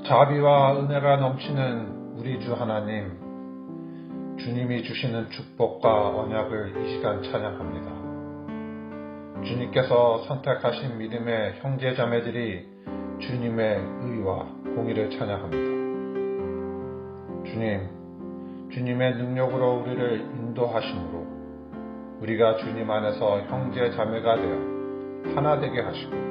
자비와 은혜가 넘치는 우리 주 하나님, 주님이 주시는 축복과 언약을 이 시간 찬양합니다. 주님께서 선택하신 믿음의 형제 자매들이 주님의 의와 공의를 찬양합니다. 주님의 능력으로 우리를 인도하심으로 우리가 주님 안에서 형제 자매가 되어 하나 되게 하시고,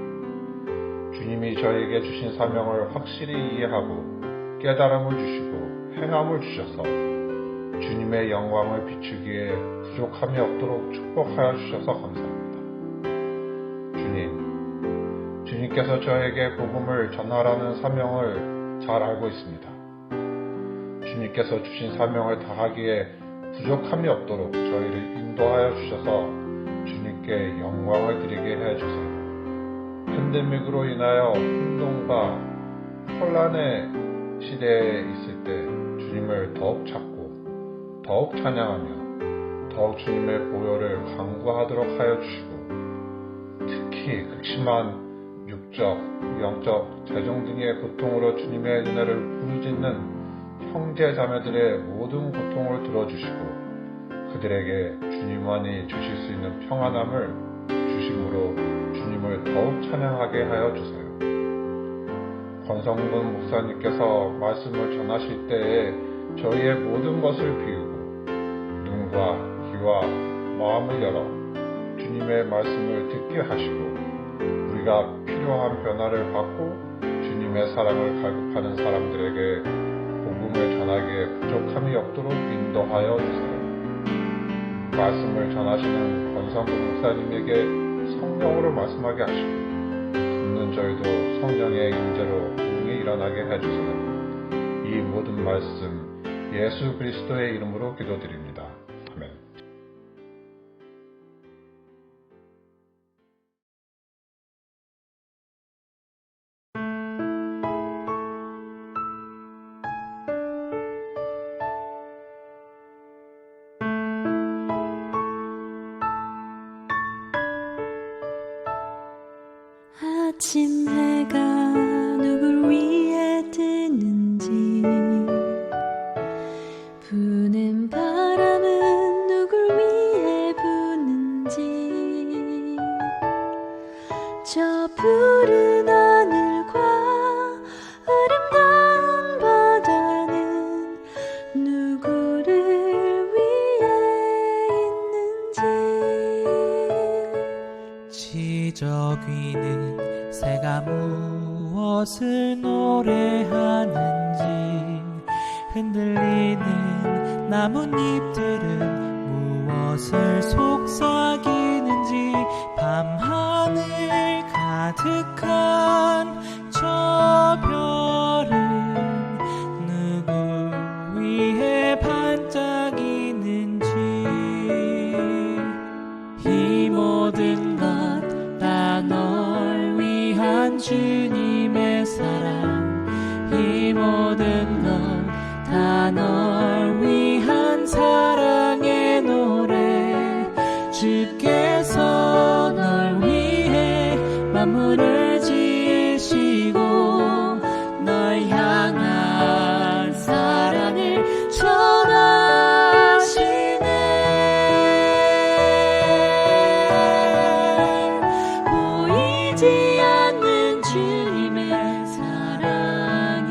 주님이 저에게 주신 사명을 확실히 이해하고 깨달음을 주시고 행함을 주셔서 주님의 영광을 비추기에 부족함이 없도록 축복하여 주셔서 감사합니다. 주님께서 저에게 복음을 전하라는 사명을 잘 알고 있습니다. 주님께서 주신 사명을 다하기에 부족함이 없도록 저희를 인도하여 주셔서 주님께 영광을 드리게 해주세요. 팬데믹으로 인하여 혼돈과 혼란의 시대에 있을 때 주님을 더욱 찾고 더욱 찬양하며 더욱 주님의 보혈을 간구하도록 하여 주시고, 특히 극심한 육적, 영적, 재정 등의 고통으로 주님의 은혜를 부르짖는 형제 자매들의 모든 고통을 들어주시고 그들에게 주님만이 주실 수 있는 평안함을 주심으로 주님을 더욱 찬양하게 하여 주세요. 권성근 목사님께서 말씀을 전하실 때에 저희의 모든 것을 비우고 눈과 귀와 마음을 열어 주님의 말씀을 듣게 하시고, 우리가 필요한 변화를 받고 주님의 사랑을 갈급하는 사람들에게 복음을 전하기에 부족함이 없도록 인도하여 주세요. 말씀을 전하시는 권성근 목사님에게 성령으로 말씀하게 하시고 듣는 저희도 성령의 임재로 부흥이 일어나게 해주세요. 이 모든 말씀 예수 그리스도의 이름으로 기도드립니다. 아멘. 아침 해가 누굴 위해 뜨는지, 부는 바람은 누굴 위해 부는지, 저 푸른 하늘과 아름다운 바다는 누구를 위해 있는지, 지저귀는 새가 무엇을 노래하는지, 흔들리는 나뭇잎들은 무엇을 속삭이는지, 밤하늘 가득한 저 별은 누구 위해 반짝이는지, 이 모든 것 다 널 위한 주님의 사랑, 이 모든 것 다 널 위한 사랑의 노래, 주께서 널 위해 만물을 지으시고 널 향한 사랑을 전하시네. 보이지 않는 주님의 사랑이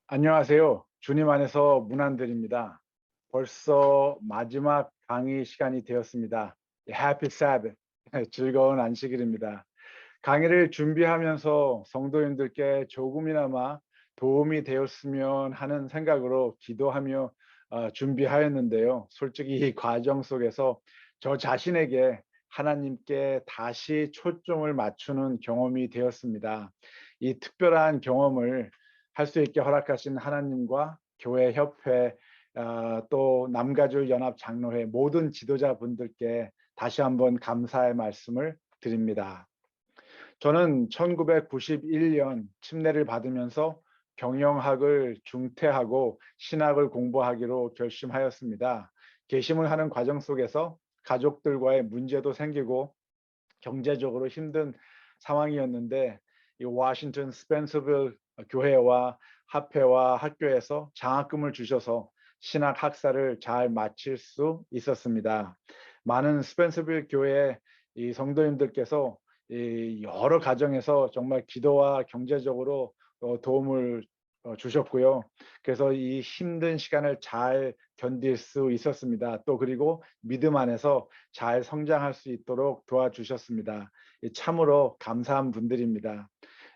안녕하세요. 주님 안에서 문안드립니다. 벌써 마지막 강의 시간이 되었습니다. Happy Sabbath. 즐거운 안식일입니다. 강의를 준비하면서 성도님들께 조금이나마 도움이 되었으면 하는 생각으로 기도하며 준비하였는데요. 솔직히 이 과정 속에서 저 자신에게 하나님께 다시 초점을 맞추는 경험이 되었습니다. 이 특별한 경험을 할 수 있게 허락하신 하나님과 교회 협회 또 남가주 연합 장로회 모든 지도자분들께 다시 한번 감사의 말씀을 드립니다. 저는 1991년 침례를 받으면서 경영학을 중퇴하고 신학을 공부하기로 결심하였습니다. 개심을 하는 과정 속에서 가족들과의 문제도 생기고 경제적으로 힘든 상황이었는데 이 워싱턴 스펜서빌 교회와 합회와 학교에서 장학금을 주셔서 신학 학사를 잘 마칠 수 있었습니다. 많은 스펜서빌 교회 이 성도님들께서 이 여러 가정에서 정말 기도와 경제적으로 도움을 주셨고요. 그래서 이 힘든 시간을 잘 견딜 수 있었습니다. 또 그리고 믿음 안에서 잘 성장할 수 있도록 도와주셨습니다. 참으로 감사한 분들입니다.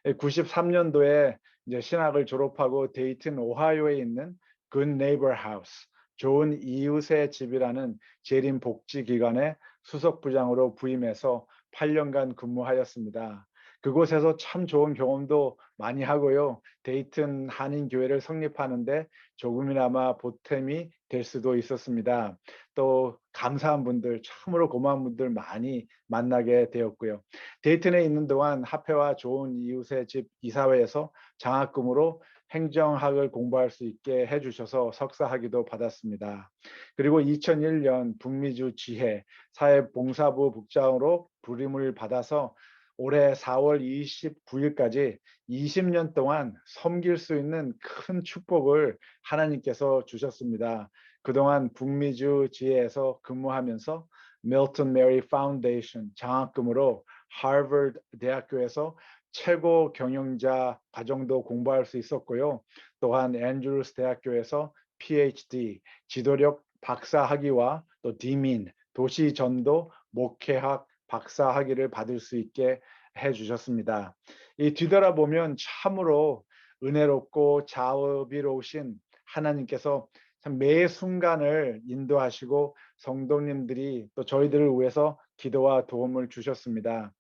93년도에 이제 신학을 졸업하고 데이튼 오하이오에 있는 Good Neighbor House, 좋은 이웃의 집이라는 재림 복지기관의 수석부장으로 부임해서 8년간 근무하였습니다. 그곳에서 참 좋은 경험도 많이 하고요. 데이튼 한인교회를 성립하는데 조금이나마 보탬이 될 수도 있었습니다. 또 감사한 분들, 참으로 고마운 분들 많이 만나게 되었고요. 데이튼에 있는 동안 합회와 좋은 이웃의 집 이사회에서 장학금으로 행정학을 공부할 수 있게 해주셔서 석사학위도 받았습니다. 그리고 2001년 북미주 지회 사회봉사부 국장으로 부임을 받아서 올해 4월 29일까지 20년 동안 섬길 수 있는 큰 축복을 하나님께서 주셨습니다. 그동안 북미주 지회에서 근무하면서 밀턴 메리 파운데이션 장학금으로 하버드 대학교에서 최고 경영자 과정도 공부할 수 있었고요. 또한 앤드루스 대학교에서 PhD 지도력 박사 학위와 또 디민 도시 전도 목회학 박사 학위를 받을 수 있게 해주셨습니다. 이 뒤돌아보면 참으로 은혜롭고 자비로우신 하나님께서 참 매 순간을 인도하시고 성도님들이 또 저희들을 위해서 기도와 도움을 주셨습니다.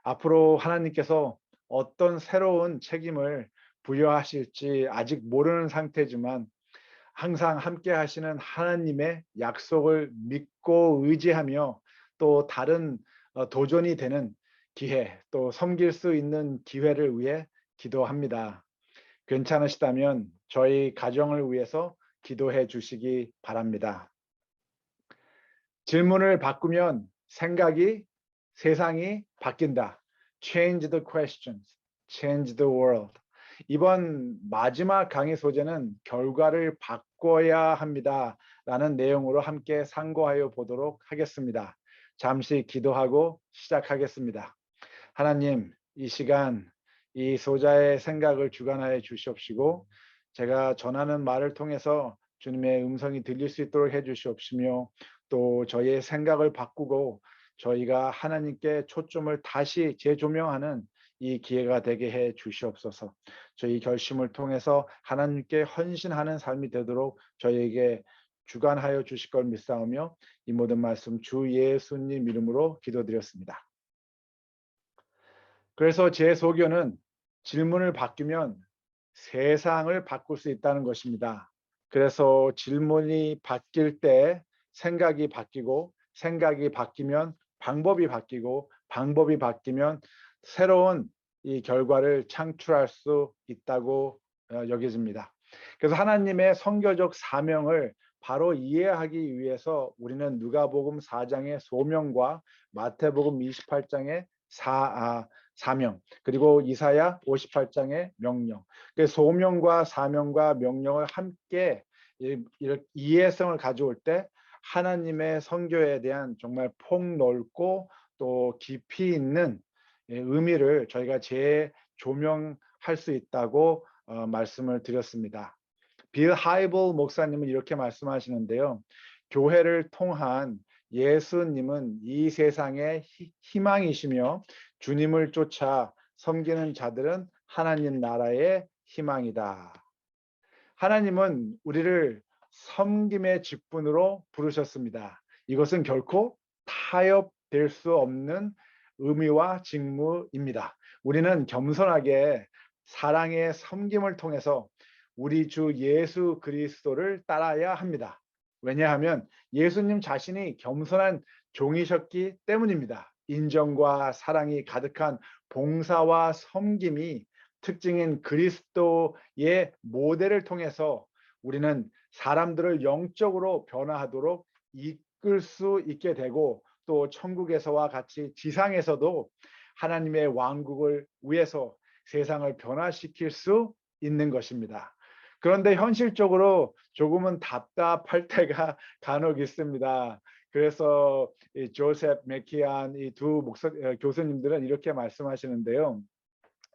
앞으로 하나님께서 어떤 새로운 책임을 부여하실지 아직 모르는 상태지만 항상 함께 하시는 하나님의 약속을 믿고 의지하며 또 다른 도전이 되는 기회, 또 섬길 수 있는 기회를 위해 기도합니다. 괜찮으시다면 저희 가정을 위해서 기도해 주시기 바랍니다. 질문을 바꾸면 세상이 바뀐다. Change the questions, change the world. 이번 마지막 강의 소재는 결과를 바꿔야 합니다. 라는 내용으로 함께 상고하여 보도록 하겠습니다. 잠시 기도하고 시작하겠습니다. 하나님, 이 시간 이 소자의 생각을 주관하여 주시옵시고 제가 전하는 말을 통해서 주님의 음성이 들릴 수 있도록 해 주시옵시며 또 저희의 생각을 바꾸고 저희가 하나님께 초점을 다시 재조명하는 이 기회가 되게 해 주시옵소서. 저희 결심을 통해서 하나님께 헌신하는 삶이 되도록 저희에게 주관하여 주실 걸 믿사오며 이 모든 말씀 주 예수님 이름으로 기도드렸습니다. 그래서 제 소견은 질문을 바뀌면 세상을 바꿀 수 있다는 것입니다. 그래서 질문이 바뀔 때 생각이 바뀌고 생각이 바뀌면 방법이 바뀌고 방법이 바뀌면 새로운 이 결과를 창출할 수 있다고 여겨집니다. 그래서 하나님의 선교적 사명을 바로 이해하기 위해서 우리는 누가복음 4장의 소명과 마태복음 28장의 사명 그리고 이사야 58장의 명령 소명과 사명과 명령을 함께 이해성을 가져올 때 하나님의 선교에 대한 정말 폭넓고 또 깊이 있는 의미를 저희가 재조명할 수 있다고 말씀을 드렸습니다. 빌 하이볼 목사님은 이렇게 말씀하시는데요. 교회를 통한 예수님은 이 세상의 희망이시며 주님을 쫓아 섬기는 자들은 하나님 나라의 희망이다. 하나님은 우리를 섬김의 직분으로 부르셨습니다. 이것은 결코 타협될 수 없는 의미와 직무입니다. 우리는 겸손하게 사랑의 섬김을 통해서 우리 주 예수 그리스도를 따라야 합니다. 왜냐하면 예수님 자신이 겸손한 종이셨기 때문입니다. 인정과 사랑이 가득한 봉사와 섬김이 특징인 그리스도의 모델을 통해서 우리는 사람들을 영적으로 변화하도록 이끌 수 있게 되고 또 천국에서와 같이 지상에서도 하나님의 왕국을 위해서 세상을 변화시킬 수 있는 것입니다. 그런데 현실적으로 조금은 답답할 때가 간혹 있습니다. 그래서 이 조셉 맥키안 이 두 교수님들은 이렇게 말씀하시는데요.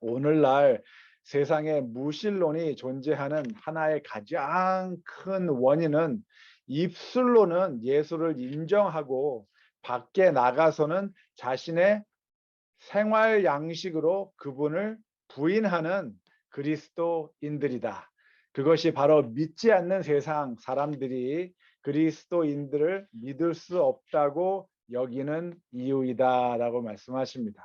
오늘날 세상에 무신론이 존재하는 하나의 가장 큰 원인은 입술로는 예수를 인정하고 밖에 나가서는 자신의 생활 양식으로 그분을 부인하는 그리스도인들이다. 그것이 바로 믿지 않는 세상 사람들이 그리스도인들을 믿을 수 없다고 여기는 이유이다라고 말씀하십니다.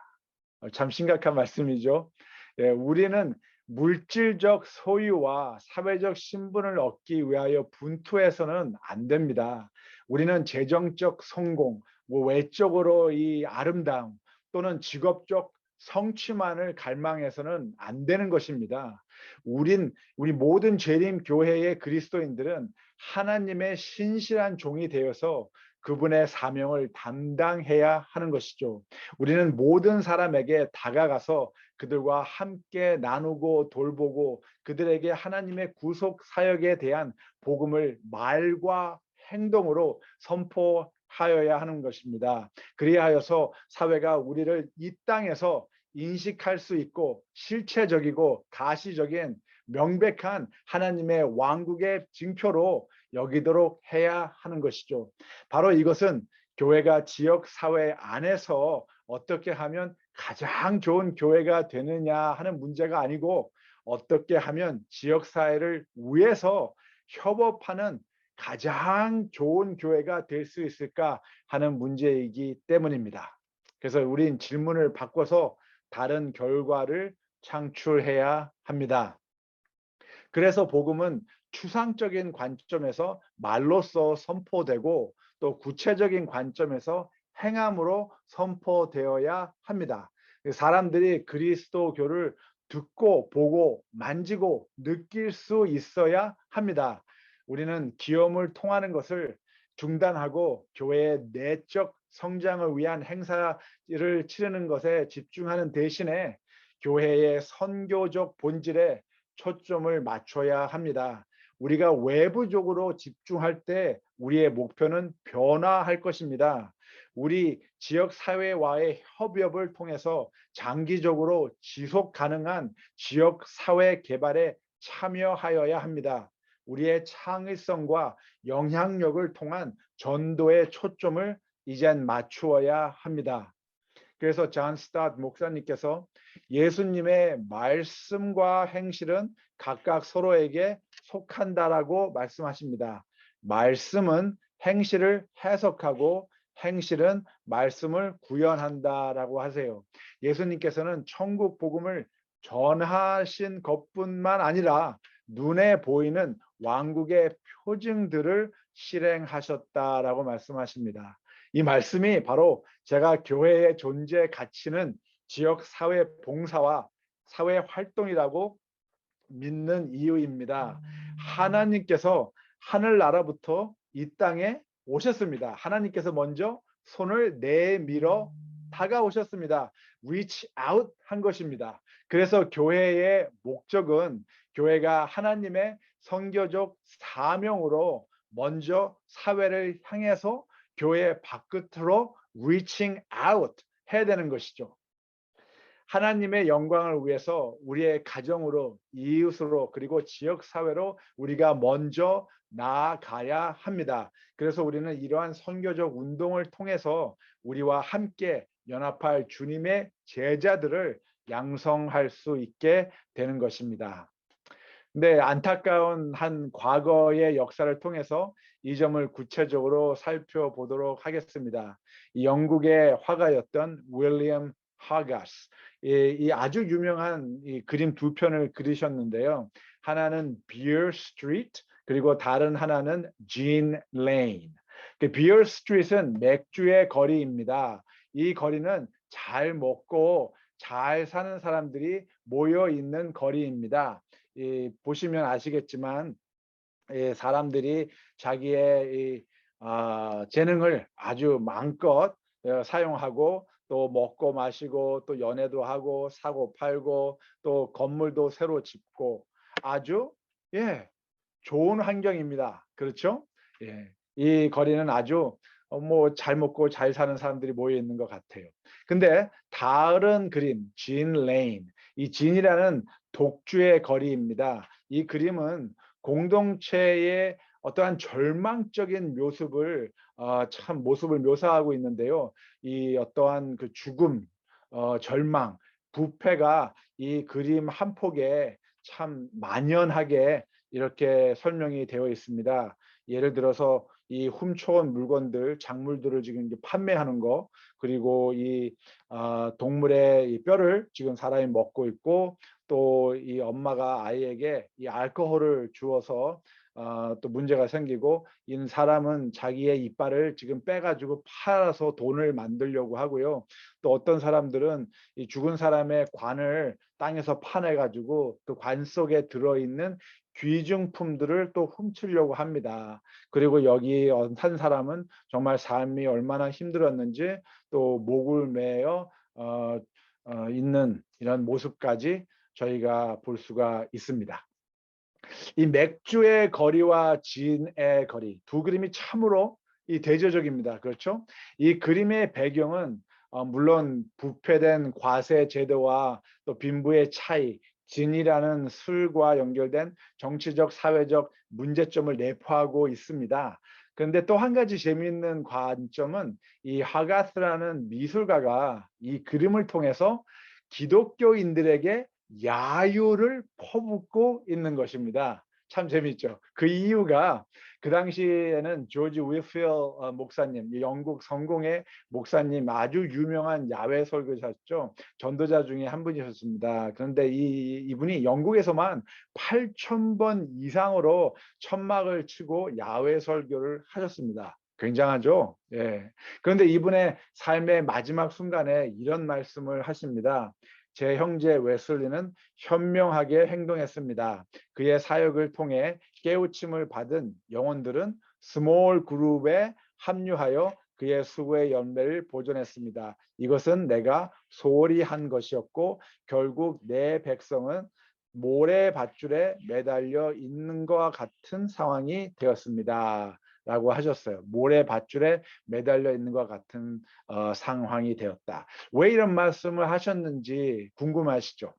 참 심각한 말씀이죠. 예, 우리는 물질적 소유와 사회적 신분을 얻기 위하여 분투해서는 안 됩니다. 우리는 재정적 성공, 외적으로 이 아름다움 또는 직업적 성취만을 갈망해서는 안 되는 것입니다. 우리 모든 재림 교회의 그리스도인들은 하나님의 신실한 종이 되어서 그분의 사명을 담당해야 하는 것이죠. 우리는 모든 사람에게 다가가서 그들과 함께 나누고 돌보고 그들에게 하나님의 구속 사역에 대한 복음을 말과 행동으로 선포하여야 하는 것입니다. 그리하여서 사회가 우리를 이 땅에서 인식할 수 있고 실체적이고 가시적인 명백한 하나님의 왕국의 징표로 여기도록 해야 하는 것이죠. 바로 이것은 교회가 지역 사회 안에서 어떻게 하면 가장 좋은 교회가 되느냐 하는 문제가 아니고 어떻게 하면 지역 사회를 위해서 협업하는 가장 좋은 교회가 될 수 있을까 하는 문제이기 때문입니다. 그래서 우린 질문을 바꿔서 다른 결과를 창출해야 합니다. 그래서 복음은 추상적인 관점에서 말로써 선포되고 또 구체적인 관점에서 행함으로 선포되어야 합니다. 사람들이 그리스도교를 듣고 보고 만지고 느낄 수 있어야 합니다. 우리는 기업을 통하는 것을 중단하고 교회의 내적 성장을 위한 행사를 치르는 것에 집중하는 대신에 교회의 선교적 본질에 초점을 맞춰야 합니다. 우리가 외부적으로 집중할 때 우리의 목표는 변화할 것입니다. 우리 지역 사회와의 협업을 통해서 장기적으로 지속 가능한 지역 사회 개발에 참여하여야 합니다. 우리의 창의성과 영향력을 통한 전도의 초점을 이젠 맞추어야 합니다. 그래서 존 스타트 목사님께서 예수님의 말씀과 행실은 각각 서로에게 속한다라고 말씀하십니다. 말씀은 행실을 해석하고 행실은 말씀을 구현한다라고 하세요. 예수님께서는 천국 복음을 전하신 것뿐만 아니라 눈에 보이는 왕국의 표징들을 실행하셨다라고 말씀하십니다. 이 말씀이 바로 제가 교회의 존재 가치는 지역 사회 봉사와 사회 활동이라고 믿는 이유입니다. 하나님께서 하늘나라부터 이 땅에 오셨습니다. 하나님께서 먼저 손을 내밀어 다가오셨습니다. reach out 한 것입니다. 그래서 교회의 목적은 교회가 하나님의 선교적 사명으로 먼저 사회를 향해서 교회 밖으로 reaching out 해야 되는 것이죠. 하나님의 영광을 위해서 우리의 가정으로, 이웃으로, 그리고 지역 사회로 우리가 먼저 나아가야 합니다. 그래서 우리는 이러한 선교적 운동을 통해서 우리와 함께 연합할 주님의 제자들을 양성할 수 있게 되는 것입니다. 근데 안타까운 한 과거의 역사를 통해서 이 점을 구체적으로 살펴보도록 하겠습니다. 이 영국의 화가였던 윌리엄 하가스, 이 아주 유명한 이 그림 두 편을 그리셨는데요. 하나는 비어 스트리트, 그리고 다른 하나는 진 레인. 비어 스트리트는 맥주의 거리입니다. 이 거리는 잘 먹고 잘 사는 사람들이 모여 있는 거리입니다. 보시면 아시겠지만 사람들이 자기의 재능을 아주 마음껏 사용하고 또 먹고 마시고 또 연애도 하고 사고 팔고 또 건물도 새로 짓고 아주 좋은 환경입니다. 그렇죠? 이 거리는 아주 뭐 잘 먹고 잘 사는 사람들이 모여 있는 것 같아요. 근데 다른 그림, 진 레인, 이 진이라는 독주의 거리입니다. 이 그림은 공동체의 어떠한 절망적인 모습을 모습을 묘사하고 있는데요. 이 어떠한 그 죽음, 절망, 부패가 이 그림 한 폭에 참 만연하게 이렇게 설명이 되어 있습니다. 예를 들어서 이 훔쳐온 물건들, 작물들을 지금 이제 판매하는 거, 그리고 이 동물의 이 뼈를 지금 사람이 먹고 있고, 또 이 엄마가 아이에게 이 알코올을 주어서 또 문제가 생기고, 이 사람은 자기의 이빨을 지금 빼가지고 팔아서 돈을 만들려고 하고요. 또 어떤 사람들은 이 죽은 사람의 관을 땅에서 파내가지고 그 관 속에 들어있는 귀중품들을 또 훔치려고 합니다. 그리고 여기 한 사람은 정말 삶이 얼마나 힘들었는지 또 목을 메어 있는 이런 모습까지 저희가 볼 수가 있습니다. 이 맥주의 거리와 진의 거리, 두 그림이 참으로 이 대조적입니다. 그렇죠? 이 그림의 배경은 물론 부패된 과세 제도와 또 빈부의 차이, 진이라는 술과 연결된 정치적, 사회적 문제점을 내포하고 있습니다. 그런데 또 한 가지 재미있는 관점은 이 하가스라는 미술가가 이 그림을 통해서 기독교인들에게 야유를 퍼붓고 있는 것입니다. 참 재미있죠. 그 이유가 그 당시에는 조지 위필 목사님, 영국 성공의 목사님, 아주 유명한 야외 설교자였죠. 전도자 중에 한 분이셨습니다. 그런데 이분이 영국에서만 8,000번 이상으로 천막을 치고 야외 설교를 하셨습니다. 굉장하죠. 그런데 이분의 삶의 마지막 순간에 이런 말씀을 하십니다. 제 형제 웨슬리는 현명하게 행동했습니다. 그의 사역을 통해 깨우침을 받은 영혼들은 스몰 그룹에 합류하여 그의 수고의 열매를 보존했습니다. 이것은 내가 소홀히 한 것이었고 결국 내 백성은 모래밧줄에 매달려 있는 것과 같은 상황이 되었습니다. 라고 하셨어요. 모래밧줄에 매달려 있는 것 같은 상황이 되었다. 왜 이런 말씀을 하셨는지 궁금하시죠?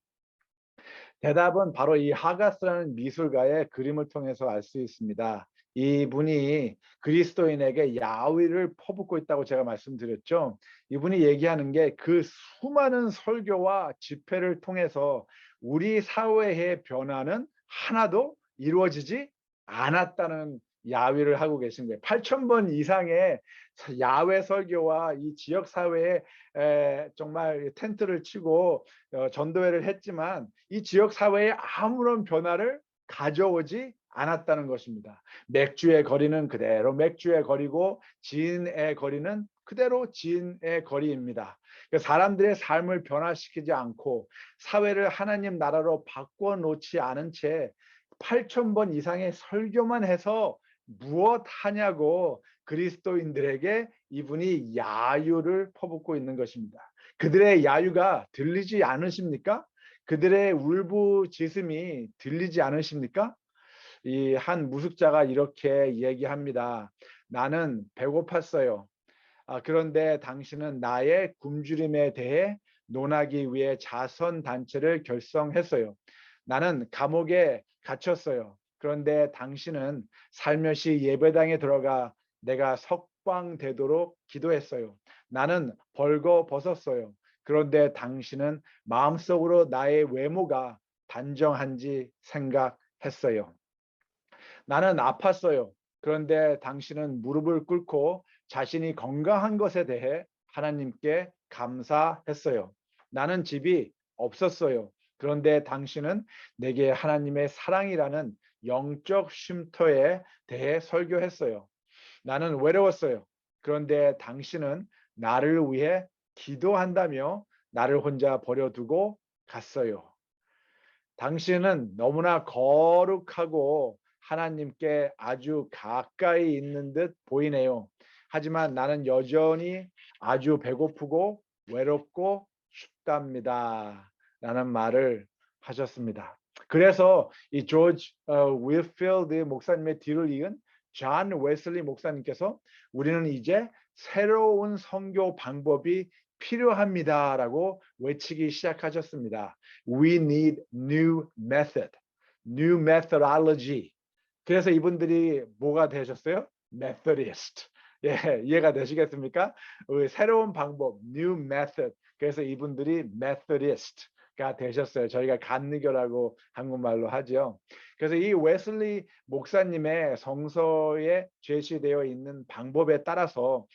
대답은 바로 이 하가스라는 미술가의 그림을 통해서 알 수 있습니다. 이분이 그리스도인에게 야위를 퍼붓고 있다고 제가 말씀드렸죠. 이분이 얘기하는 게 그 수많은 설교와 집회를 통해서 우리 사회의 변화는 하나도 이루어지지 않았다는 야위를 하고 계신 거예요. 8,000번 이상의 야외 설교와 이 지역 사회에 정말 텐트를 치고 전도회를 했지만 이 지역 사회에 아무런 변화를 가져오지 않았다는 것입니다. 맥주의 거리는 그대로 맥주의 거리고 진의 거리는 그대로 진의 거리입니다. 사람들의 삶을 변화시키지 않고 사회를 하나님 나라로 바꿔 놓지 않은 채 8,000번 이상의 설교만 해서 무엇 하냐고 그리스도인들에게 이분이 야유를 퍼붓고 있는 것입니다. 그들의 야유가 들리지 않으십니까? 그들의 울부짖음이 들리지 않으십니까? 이 한 무속자가 이렇게 얘기합니다. 나는 배고팠어요. 그런데 당신은 나의 굶주림에 대해 논하기 위해 자선 단체를 결성했어요. 나는 감옥에 갇혔어요. 그런데 당신은 살며시 예배당에 들어가 내가 석방되도록 기도했어요. 나는 벌거벗었어요. 그런데 당신은 마음속으로 나의 외모가 단정한지 생각했어요. 나는 아팠어요. 그런데 당신은 무릎을 꿇고 자신이 건강한 것에 대해 하나님께 감사했어요. 나는 집이 없었어요. 그런데 당신은 내게 하나님의 사랑이라는 영적 쉼터에 대해 설교했어요. 나는 외로웠어요. 그런데 당신은 나를 위해 기도한다며 나를 혼자 버려두고 갔어요. 당신은 너무나 거룩하고 하나님께 아주 가까이 있는 듯 보이네요. 하지만 나는 여전히 아주 배고프고 외롭고 춥답니다. 라는 말을 하셨습니다. 그래서 이 조지 윌필드 목사님의 뒤를 이은 존 웨슬리 목사님께서 우리는 이제 새로운 선교 방법이 필요합니다라고 외치기 시작하셨습니다. We need new method, new methodology. 그래서 이분들이 뭐가 되셨어요? Methodist. 예, 이해가 되시겠습니까? 새로운 방법, new method. 그래서 이분들이 Methodist가 되셨어요. 저희가 감리교라고 한국말로 하죠. 그래서 이 웨슬리 목사님의 성서에 제시되어 있는 방법에 따라서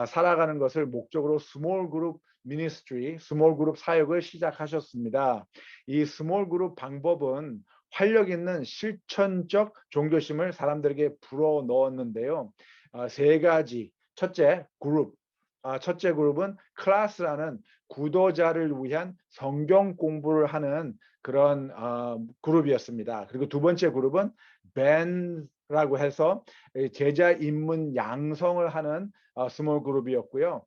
살아가는 것을 목적으로 스몰 그룹 미니스트리, 스몰 그룹 사역을 시작하셨습니다. 이 스몰 그룹 방법은 활력 있는 실천적 종교심을 사람들에게 불어 넣었는데요. 세 가지. 첫째 그룹은 클래스라는 구도자를 위한 성경 공부를 하는 그런 그룹이었습니다. 그리고 두 번째 그룹은 밴드라고 해서 제자 입문 양성을 하는 스몰 그룹이었고요.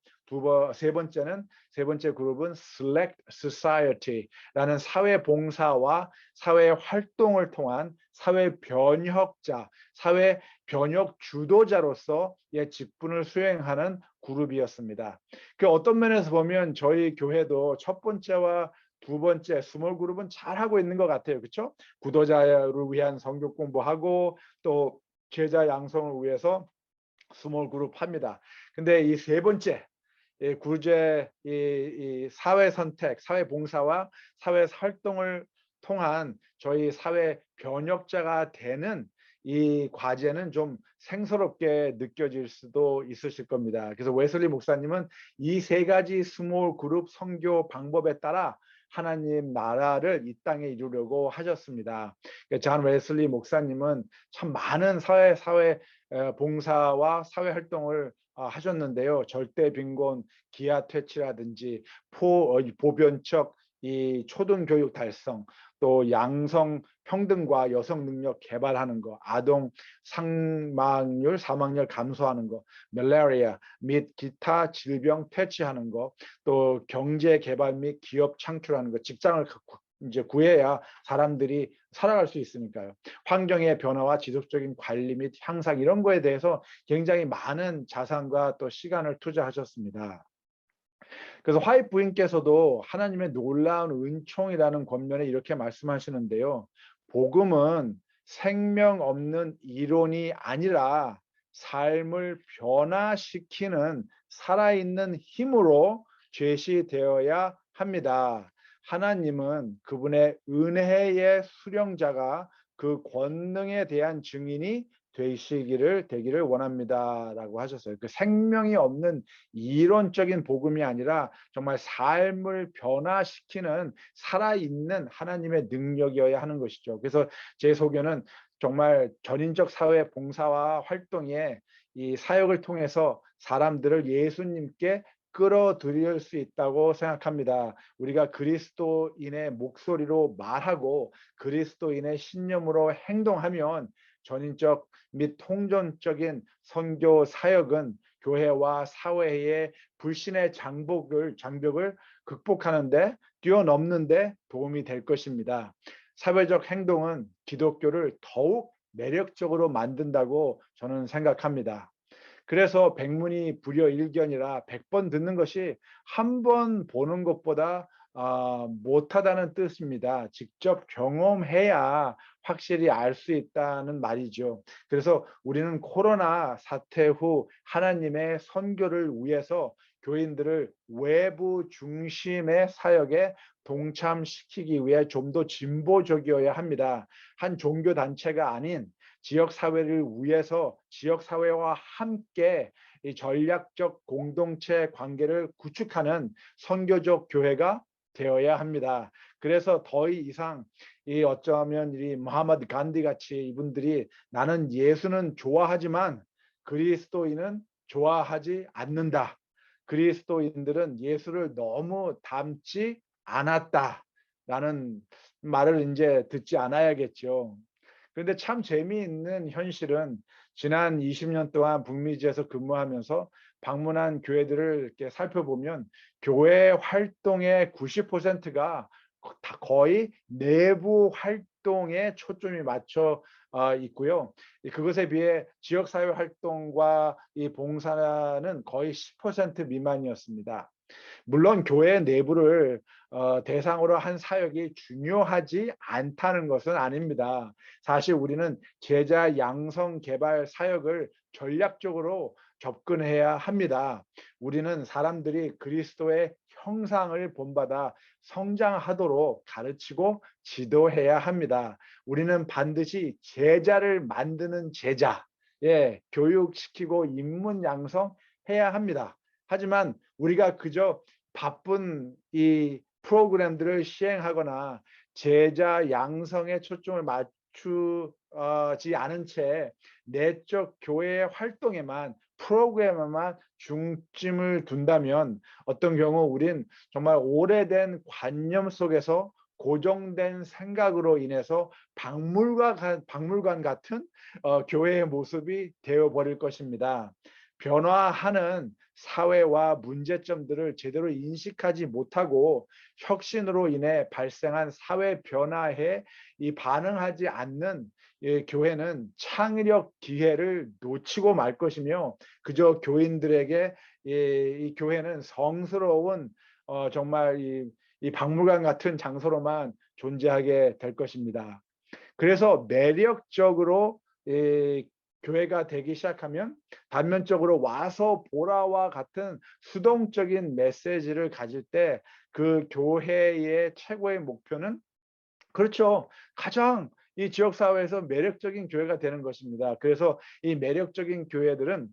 세 번째 그룹은 Select Society라는 사회 봉사와 사회 활동을 통한 사회 변혁자, 사회 변혁 주도자로서의 직분을 수행하는 그룹이었습니다. 그 어떤 면에서 보면 저희 교회도 첫 번째와 두 번째 스몰 그룹은 잘 하고 있는 것 같아요. 그렇죠? 구도자를 위한 성경 공부하고 또 제자 양성을 위해서 스몰 그룹 합니다. 근데 이 세 번째 이 사회 선택, 사회 봉사와 사회 활동을 통한 저희 사회 변혁자가 되는 이 과제는 좀 생소롭게 느껴질 수도 있으실 겁니다. 그래서 웨슬리 목사님은 이 세 가지 스몰 그룹 선교 방법에 따라 하나님 나라를 이 땅에 이루려고 하셨습니다. 존 웨슬리 목사님은 참 많은 사회 봉사와 사회 활동을 하셨는데요. 절대 빈곤, 기아 퇴치라든지 보편적 이 초등교육 달성, 또 양성 평등과 여성 능력 개발하는 거, 아동 사망률 감소하는 거, 말라리아 및 기타 질병 퇴치하는 거, 또 경제 개발 및 기업 창출하는 거, 직장을 이제 구해야 사람들이 살아갈 수 있으니까요. 환경의 변화와 지속적인 관리 및 향상 이런 거에 대해서 굉장히 많은 자산과 또 시간을 투자하셨습니다. 그래서 화이트 부인께서도 하나님의 놀라운 은총이라는 권면에 이렇게 말씀하시는데요. 복음은 생명 없는 이론이 아니라 삶을 변화시키는 살아있는 힘으로 제시되어야 합니다. 하나님은 그분의 은혜의 수령자가 그 권능에 대한 증인이 되기를 원합니다라고 하셨어요. 그 생명이 없는 이론적인 복음이 아니라 정말 삶을 변화시키는 살아있는 하나님의 능력이어야 하는 것이죠. 그래서 제 소견은 정말 전인적 사회 봉사와 활동에 이 사역을 통해서 사람들을 예수님께 끌어들일 수 있다고 생각합니다. 우리가 그리스도인의 목소리로 말하고 그리스도인의 신념으로 행동하면 전인적 및 통전적인 선교 사역은 교회와 사회의 불신의 장벽을 극복하는데 뛰어넘는데 도움이 될 것입니다. 사회적 행동은 기독교를 더욱 매력적으로 만든다고 저는 생각합니다. 그래서 백문이 불여일견이라 100번 듣는 것이 한 번 보는 것보다 못하다는 뜻입니다. 직접 경험해야 확실히 알 수 있다는 말이죠. 그래서 우리는 코로나 사태 후 하나님의 선교를 위해서 교인들을 외부 중심의 사역에 동참시키기 위해 좀 더 진보적이어야 합니다. 한 종교 단체가 아닌 지역 사회를 위해서 지역 사회와 함께 이 전략적 공동체 관계를 구축하는 선교적 교회가 되어야 합니다. 그래서 더 이상 이 어쩌면 이 무하마드 간디 같이 이분들이 나는 예수는 좋아하지만 그리스도인은 좋아하지 않는다. 그리스도인들은 예수를 너무 닮지 않았다라는 말을 이제 듣지 않아야겠죠. 그런데 참 재미있는 현실은 지난 20년 동안 북미지에서 근무하면서 방문한 교회들을 이렇게 살펴보면 교회 활동의 90%가 거의 내부 활동에 초점이 맞춰 있고요. 그것에 비해 지역사회 활동과 이 봉사는 거의 10% 미만이었습니다. 물론 교회 내부를 대상으로 한 사역이 중요하지 않다는 것은 아닙니다. 사실 우리는 제자 양성 개발 사역을 전략적으로 접근해야 합니다. 우리는 사람들이 그리스도의 형상을 본받아 성장하도록 가르치고 지도해야 합니다. 우리는 반드시 제자를 만드는 제자, 교육시키고 인문 양성해야 합니다. 하지만 우리가 그저 바쁜 이 프로그램들을 시행하거나 제자 양성에 초점을 맞추지 않은 채 내적 교회 활동에만 프로그램에만 중점을 둔다면 어떤 경우 우린 정말 오래된 관념 속에서 고정된 생각으로 인해서 박물관 같은 교회의 모습이 되어버릴 것입니다. 변화하는 사회와 문제점들을 제대로 인식하지 못하고 혁신으로 인해 발생한 사회 변화에 반응하지 않는 교회는 창의력 기회를 놓치고 말 것이며 그저 교인들에게 이 교회는 성스러운 정말 이 박물관 같은 장소로만 존재하게 될 것입니다. 그래서 매력적으로 교회가 되기 시작하면 단면적으로 와서 보라와 같은 수동적인 메시지를 가질 때 그 교회의 최고의 목표는 그렇죠. 가장 이 지역사회에서 매력적인 교회가 되는 것입니다. 그래서 이 매력적인 교회들은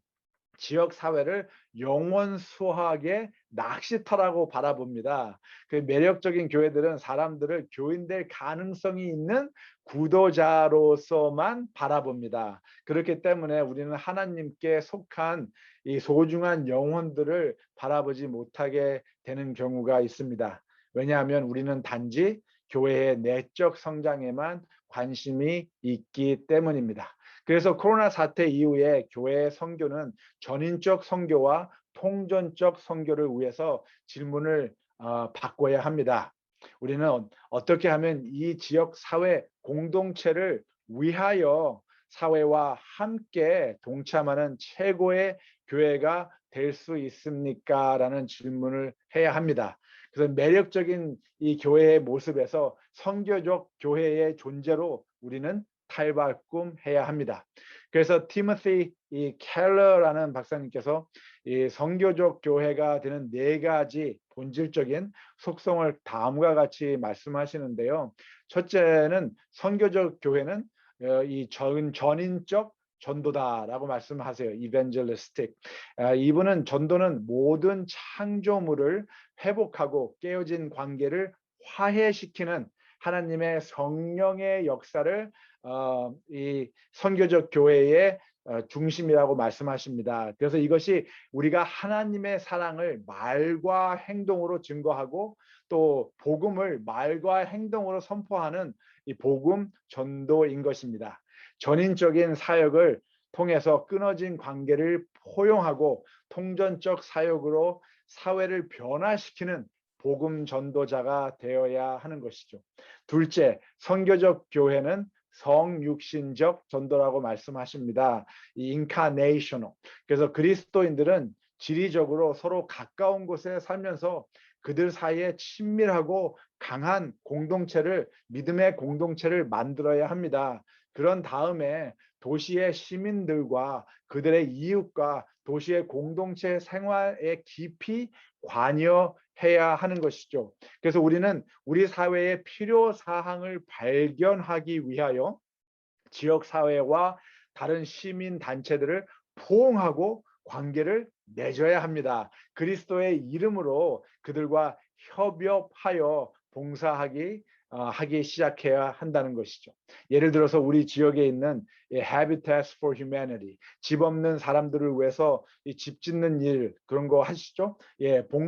지역 사회를 영원수하게 낚시터라고 바라봅니다. 그 매력적인 교회들은 사람들을 교인될 가능성이 있는 구도자로서만 바라봅니다. 그렇기 때문에 우리는 하나님께 속한 이 소중한 영혼들을 바라보지 못하게 되는 경우가 있습니다. 왜냐하면 우리는 단지 교회의 내적 성장에만 관심이 있기 때문입니다. 그래서 코로나 사태 이후에 교회의 선교는 전인적 선교와 통전적 선교를 위해서 질문을 바꿔야 합니다. 우리는 어떻게 하면 이 지역 사회 공동체를 위하여 사회와 함께 동참하는 최고의 교회가 될 수 있습니까? 라는 질문을 해야 합니다. 그래서 매력적인 이 교회의 모습에서 선교적 교회의 존재로 우리는 탈바꿈해야 합니다. 그래서 티모시 켈러라는 박사님께서 이 선교적 교회가 되는 4가지 본질적인 속성을 다음과 같이 말씀하시는데요. 첫째는 선교적 교회는 이 전인적 전도다라고 말씀하세요. evangelistic. 이분은 전도는 모든 창조물을 회복하고 깨어진 관계를 화해시키는 하나님의 성령의 역사를 이 선교적 교회의 중심이라고 말씀하십니다. 그래서 이것이 우리가 하나님의 사랑을 말과 행동으로 증거하고 또 복음을 말과 행동으로 선포하는 이 복음 전도인 것입니다. 전인적인 사역을 통해서 끊어진 관계를 포용하고 통전적 사역으로 사회를 변화시키는 복음 전도자가 되어야 하는 것이죠. 둘째, 선교적 교회는 성육신적 전도라고 말씀하십니다. 이 incarnational. 그래서 그리스도인들은 지리적으로 서로 가까운 곳에 살면서 그들 사이에 친밀하고 강한 공동체를, 믿음의 공동체를 만들어야 합니다. 그런 다음에 도시의 시민들과 그들의 이웃과 도시의 공동체 생활에 깊이 관여해야 하는 것이죠. 그래서 우리는 우리 사회의 필요 사항을 발견하기 위하여 지역 사회와 다른 시민 단체들을 포옹하고 관계를 맺어야 합니다. 그리스도의 이름으로 그들과 협업하여 하기 시작해야 한다는 것이죠. 예를 들어서 우리 지역에 있는 Habitats for Humanity, 집 없는 사람들을 위해서 집 짓는 일, 그런 거 하시죠?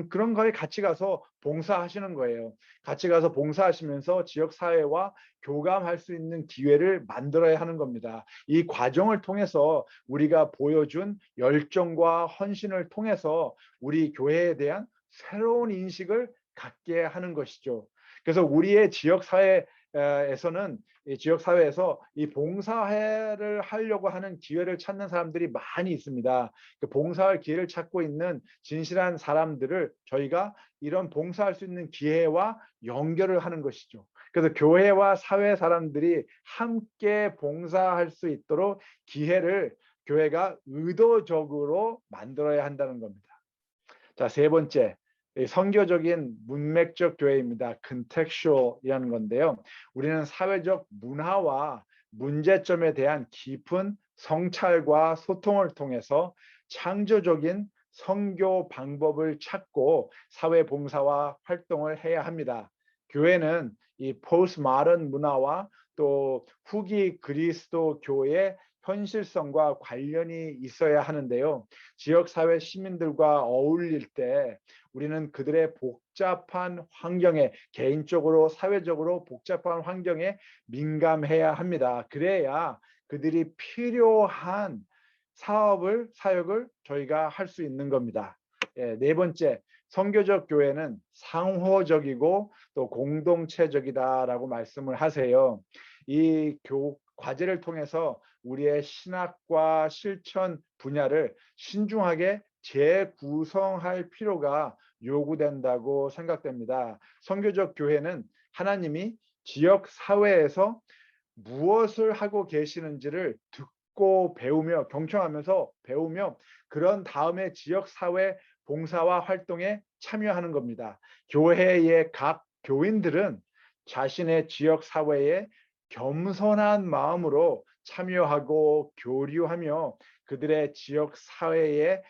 그런 거에 같이 가서 봉사하시는 거예요. 같이 가서 봉사하시면서 지역 사회와 교감할 수 있는 기회를 만들어야 하는 겁니다. 이 과정을 통해서 우리가 보여준 열정과 헌신을 통해서 우리 교회에 대한 새로운 인식을 갖게 하는 것이죠. 그래서 우리의 지역사회에서는 이 봉사회를 하려고 하는 기회를 찾는 사람들이 많이 있습니다. 그 봉사할 기회를 찾고 있는 진실한 사람들을 저희가 이런 봉사할 수 있는 기회와 연결을 하는 것이죠. 그래서 교회와 사회 사람들이 함께 봉사할 수 있도록 기회를 교회가 의도적으로 만들어야 한다는 겁니다. 자, 세 번째, 선교적인 문맥적 교회입니다. contextual이라는 건데요. 우리는 사회적 문화와 문제점에 대한 깊은 성찰과 소통을 통해서 창조적인 선교 방법을 찾고 사회 봉사와 활동을 해야 합니다. 교회는 이 포스트모던 문화와 또 후기 그리스도 교회의 현실성과 관련이 있어야 하는데요. 지역사회 시민들과 어울릴 때 우리는 그들의 복잡한 환경에, 개인적으로 사회적으로 복잡한 환경에 민감해야 합니다. 그래야 그들이 필요한 사역을 저희가 할 수 있는 겁니다. 네 번째, 선교적 교회는 상호적이고 또 공동체적이다라고 말씀을 하세요. 이 과제를 통해서 우리의 신학과 실천 분야를 신중하게 재구성할 필요가 요구된다고 생각됩니다. 선교적 교회는 하나님이 지역 사회에서 무엇을 하고 계시는지를 듣고 배우며 경청하면서 배우며 그런 다음에 지역 사회 봉사와 활동에 참여하는 겁니다. 교회의 각 교인들은 자신의 지역 사회에 겸손한 마음으로 참여하고 교류하며 그들의 지역 사회에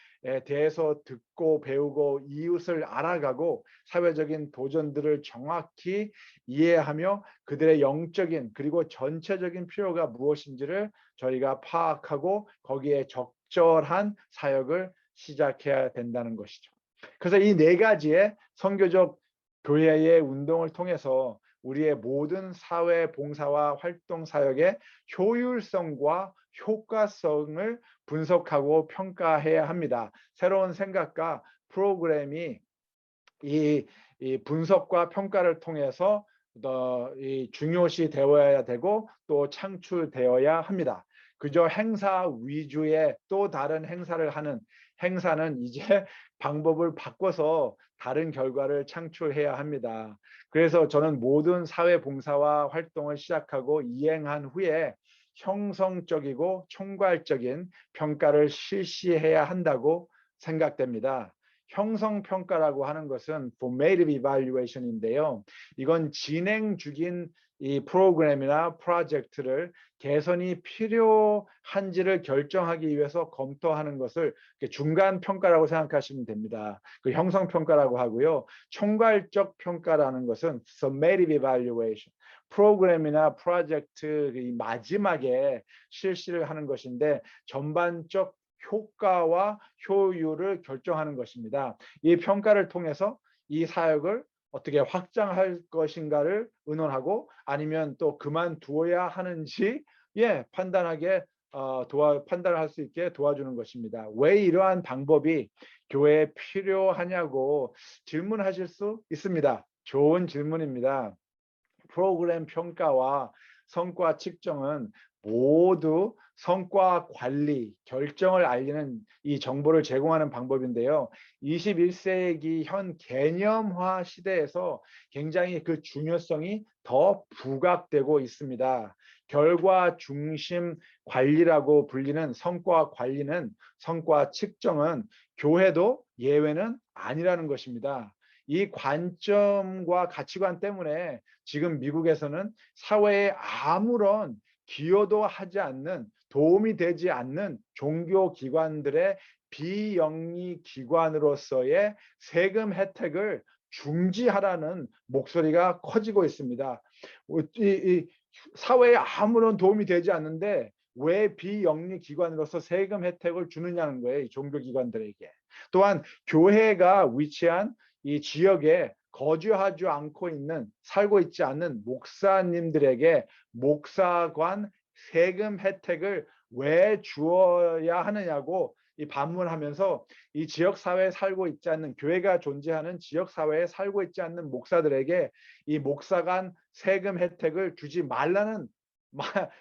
대해서 듣고 배우고 이웃을 알아가고 사회적인 도전들을 정확히 이해하며 그들의 영적인 그리고 전체적인 필요가 무엇인지를 저희가 파악하고 거기에 적절한 사역을 시작해야 된다는 것이죠. 그래서 이 네 가지의 선교적 교회의 운동을 통해서 우리의 모든 사회 봉사와 활동 사역의 효율성과 효과성을 분석하고 평가해야 합니다. 새로운 생각과 프로그램이 이 분석과 평가를 통해서 중요시 되어야 되고 또 창출되어야 합니다. 그저 행사 위주의 또 다른 행사를 하는 행사는 이제 방법을 바꿔서 다른 결과를 창출해야 합니다. 그래서 저는 모든 사회 봉사와 활동을 시작하고 이행한 후에 형성적이고 총괄적인 평가를 실시해야 한다고 생각됩니다. 형성평가라고 하는 것은 formative evaluation인데요. 이건 진행 중인 이 프로그램이나 프로젝트를 개선이 필요한지를 결정하기 위해서 검토하는 것을 중간 평가라고 생각하시면 됩니다. 그 형성 평가라고 하고요. 총괄적 평가라는 것은 summative evaluation. 프로그램이나 프로젝트 마지막에 실시를 하는 것인데 전반적 효과와 효율을 결정하는 것입니다. 이 평가를 통해서 이 사역을 어떻게 확장할 것인가를 의논하고 아니면 또 그만두어야 하는지 판단을 할 수 있게 도와주는 것입니다. 왜 이러한 방법이 교회에 필요하냐고 질문하실 수 있습니다. 좋은 질문입니다. 프로그램 평가와 성과 측정은 모두 성과 관리, 결정을 알리는 이 정보를 제공하는 방법인데요. 21세기 현 개념화 시대에서 굉장히 그 중요성이 더 부각되고 있습니다. 결과 중심 관리라고 불리는 성과 관리는, 성과 측정은 교회도 예외는 아니라는 것입니다. 이 관점과 가치관 때문에 지금 미국에서는 사회에 아무런 기여도 하지 않는, 도움이 되지 않는 종교 기관들의 비영리 기관으로서의 세금 혜택을 중지하라는 목소리가 커지고 있습니다. 이 사회에 아무런 도움이 되지 않는데 왜 비영리 기관으로서 세금 혜택을 주느냐는 거예요, 이 종교 기관들에게. 또한 교회가 위치한 이 지역에 거주하지 않고 있는, 살고 있지 않는 목사님들에게 목사관 세금 혜택을 왜 주어야 하느냐고 이 반문하면서 이 지역사회에 살고 있지 않는, 교회가 존재하는 지역사회에 살고 있지 않는 목사들에게 이 목사관 세금 혜택을 주지 말라는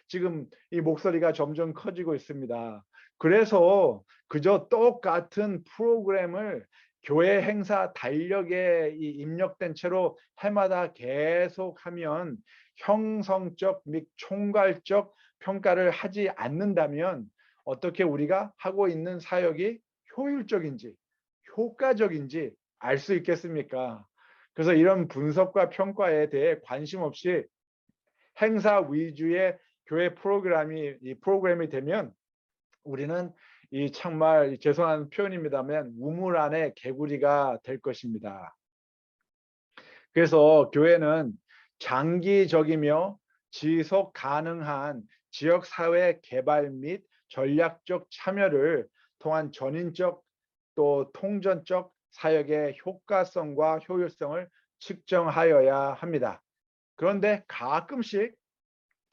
지금 이 목소리가 점점 커지고 있습니다. 그래서 그저 똑같은 프로그램을 교회 행사 달력에 입력된 채로 해마다 계속하면 형성적 및 총괄적 평가를 하지 않는다면 어떻게 우리가 하고 있는 사역이 효율적인지 효과적인지 알 수 있겠습니까? 그래서 이런 분석과 평가에 대해 관심 없이 행사 위주의 교회 프로그램이 되면 우리는 이 정말 죄송한 표현입니다만 우물 안에 개구리가 될 것입니다. 그래서 교회는 장기적이며 지속 가능한 지역사회 개발 및 전략적 참여를 통한 전인적 또 통전적 사역의 효과성과 효율성을 측정하여야 합니다. 그런데 가끔씩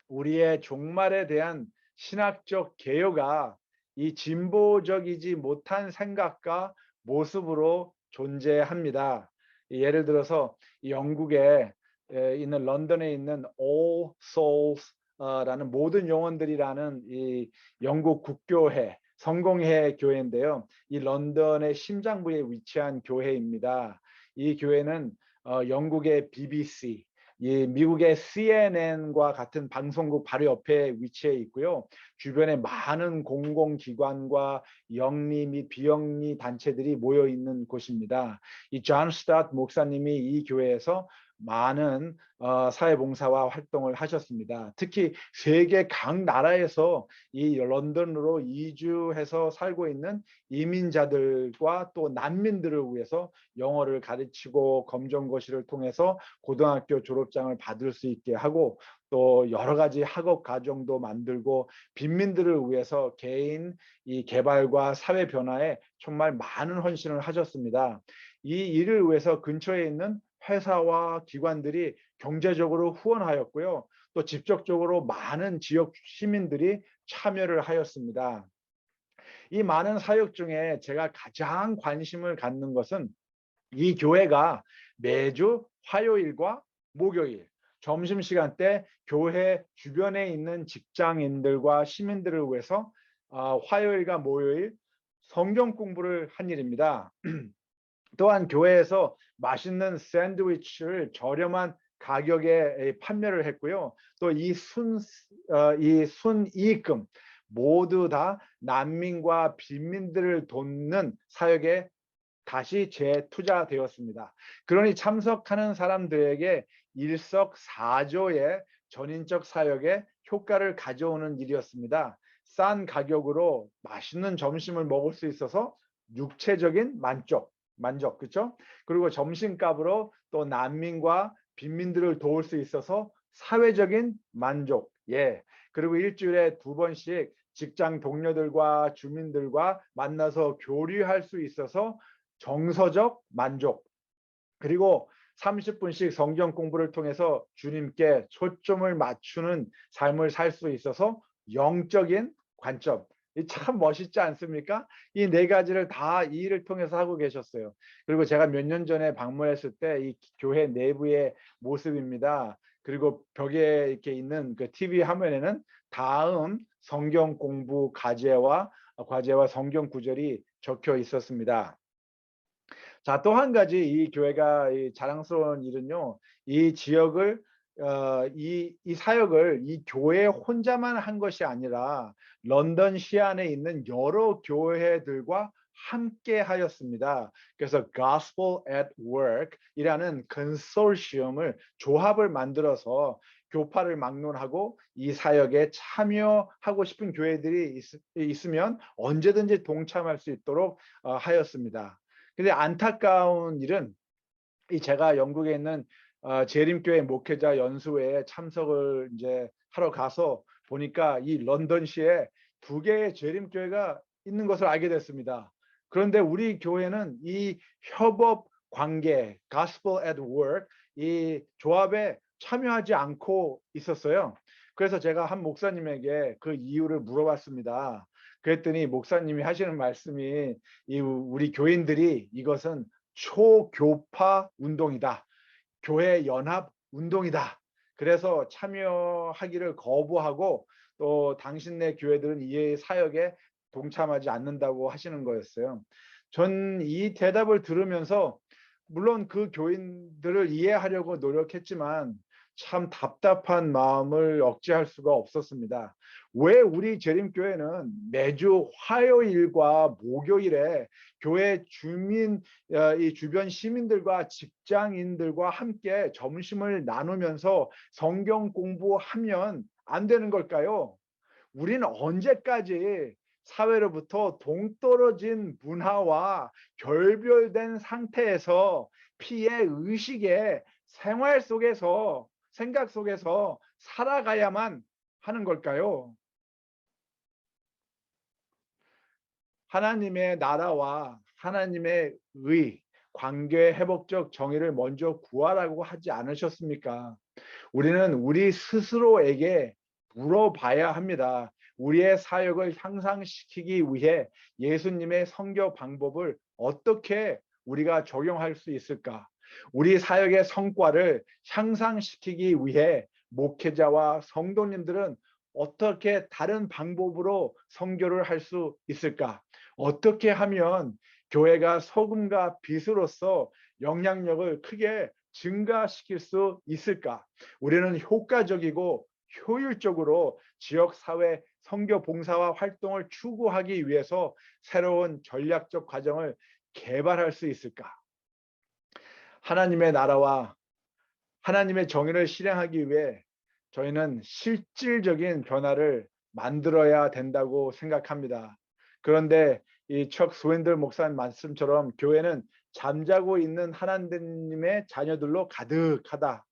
우리의 종말에 대한 신학적 개요가 이 진보적이지 못한 생각과 모습으로 존재합니다. 예를 들어서 영국에 있는, 런던에 있는 All Souls라는 모든 영혼들이라는 이 영국 국교회, 성공회 교회인데요. 이 런던의 심장부에 위치한 교회입니다. 이 교회는 영국의 BBC, 미국의 CNN과 같은 방송국 바로 옆에 위치해 있고요. 주변에 많은 공공기관과 영리 및 비영리 단체들이 모여 있는 곳입니다. 이 존 스타트 목사님이 이 교회에서 많은 사회봉사와 활동을 하셨습니다. 특히 세계 각 나라에서 이 런던으로 이주해서 살고 있는 이민자들과 또 난민들을 위해서 영어를 가르치고 검정고시를 통해서 고등학교 졸업장을 받을 수 있게 하고 또 여러 가지 학업 과정도 만들고 빈민들을 위해서 개인 이 개발과 사회 변화에 정말 많은 헌신을 하셨습니다. 이 일을 위해서 근처에 있는 회사와 기관들이 경제적으로 후원하였고요. 또 직접적으로 많은 지역 시민들이 참여를 하였습니다. 이 많은 사역 중에 제가 가장 관심을 갖는 것은 이 교회가 매주 화요일과 목요일 점심시간 때 교회 주변에 있는 직장인들과 시민들을 위해서 화요일과 목요일 성경 공부를 한 일입니다. 또한 교회에서 맛있는 샌드위치를 저렴한 가격에 판매를 했고요. 또 이 순이익금 모두 다 난민과 빈민들을 돕는 사역에 다시 재투자되었습니다. 그러니 참석하는 사람들에게 일석사조의 전인적 사역에 효과를 가져오는 일이었습니다. 싼 가격으로 맛있는 점심을 먹을 수 있어서 육체적인 만족, 그렇죠? 그리고 점심값으로 또 난민과 빈민들을 도울 수 있어서 사회적인 만족, 그리고 일주일에 2번씩 직장 동료들과 주민들과 만나서 교류할 수 있어서 정서적 만족, 그리고 30분씩 성경 공부를 통해서 주님께 초점을 맞추는 삶을 살 수 있어서 영적인 관점. 참 멋있지 않습니까? 이 4가지를 다 이 일을 통해서 하고 계셨어요. 그리고 제가 몇 년 전에 방문했을 때 이 교회 내부의 모습입니다. 그리고 벽에 이렇게 있는 그 TV 화면에는 다음 성경 공부 과제와 성경 구절이 적혀 있었습니다. 자, 또 한 가지 이 교회가 이 자랑스러운 일은요. 이 지역을 이 사역을 이 교회 혼자만 한 것이 아니라 런던 시 안에 있는 여러 교회들과 함께 하였습니다. 그래서 Gospel at Work 이라는 컨소시엄을 조합을 만들어서 교파를 막론하고 이 사역에 참여하고 싶은 교회들이 있으면 언제든지 동참할 수 있도록 하였습니다. 근데 안타까운 일은 이 제가 영국에 있는 재림교회 목회자 연수회에 참석을 이제 하러 가서 보니까 이 런던시에 2개의 재림교회가 있는 것을 알게 됐습니다. 그런데 우리 교회는 이 협업 관계, Gospel at Work 이 조합에 참여하지 않고 있었어요. 그래서 제가 한 목사님에게 그 이유를 물어봤습니다. 그랬더니 목사님이 하시는 말씀이 우리 교인들이 이것은 초교파 운동이다. 교회 연합 운동이다. 그래서 참여하기를 거부하고 또 당신네 교회들은 이 사역에 동참하지 않는다고 하시는 거였어요. 전 이 대답을 들으면서 물론 그 교인들을 이해하려고 노력했지만 참 답답한 마음을 억제할 수가 없었습니다. 왜 우리 재림교회는 매주 화요일과 목요일에 교회 이 주변 시민들과 직장인들과 함께 점심을 나누면서 성경 공부하면 안 되는 걸까요? 우리는 언제까지 사회로부터 동떨어진 문화와 결별된 상태에서 피해 의식의 생활 속에서 생각 속에서 살아가야만 하는 걸까요? 하나님의 나라와 하나님의 관계 회복적 정의를 먼저 구하라고 하지 않으셨습니까? 우리는 우리 스스로에게 물어봐야 합니다. 우리의 사역을 향상시키기 위해 예수님의 선교 방법을 어떻게 우리가 적용할 수 있을까? 우리 사역의 성과를 향상시키기 위해 목회자와 성도님들은 어떻게 다른 방법으로 선교를 할 수 있을까? 어떻게 하면 교회가 소금과 빛으로서 영향력을 크게 증가시킬 수 있을까? 우리는 효과적이고 효율적으로 지역사회 선교 봉사와 활동을 추구하기 위해서 새로운 전략적 과정을 개발할 수 있을까? 하나님의 나라와 하나님의 정의를 실행하기 위해 저희는 실질적인 변화를 만들어야 된다고 생각합니다. 그런데 이 척 스윈들 목사님 말씀처럼 교회는 잠자고 있는 하나님의 자녀들로 가득하다.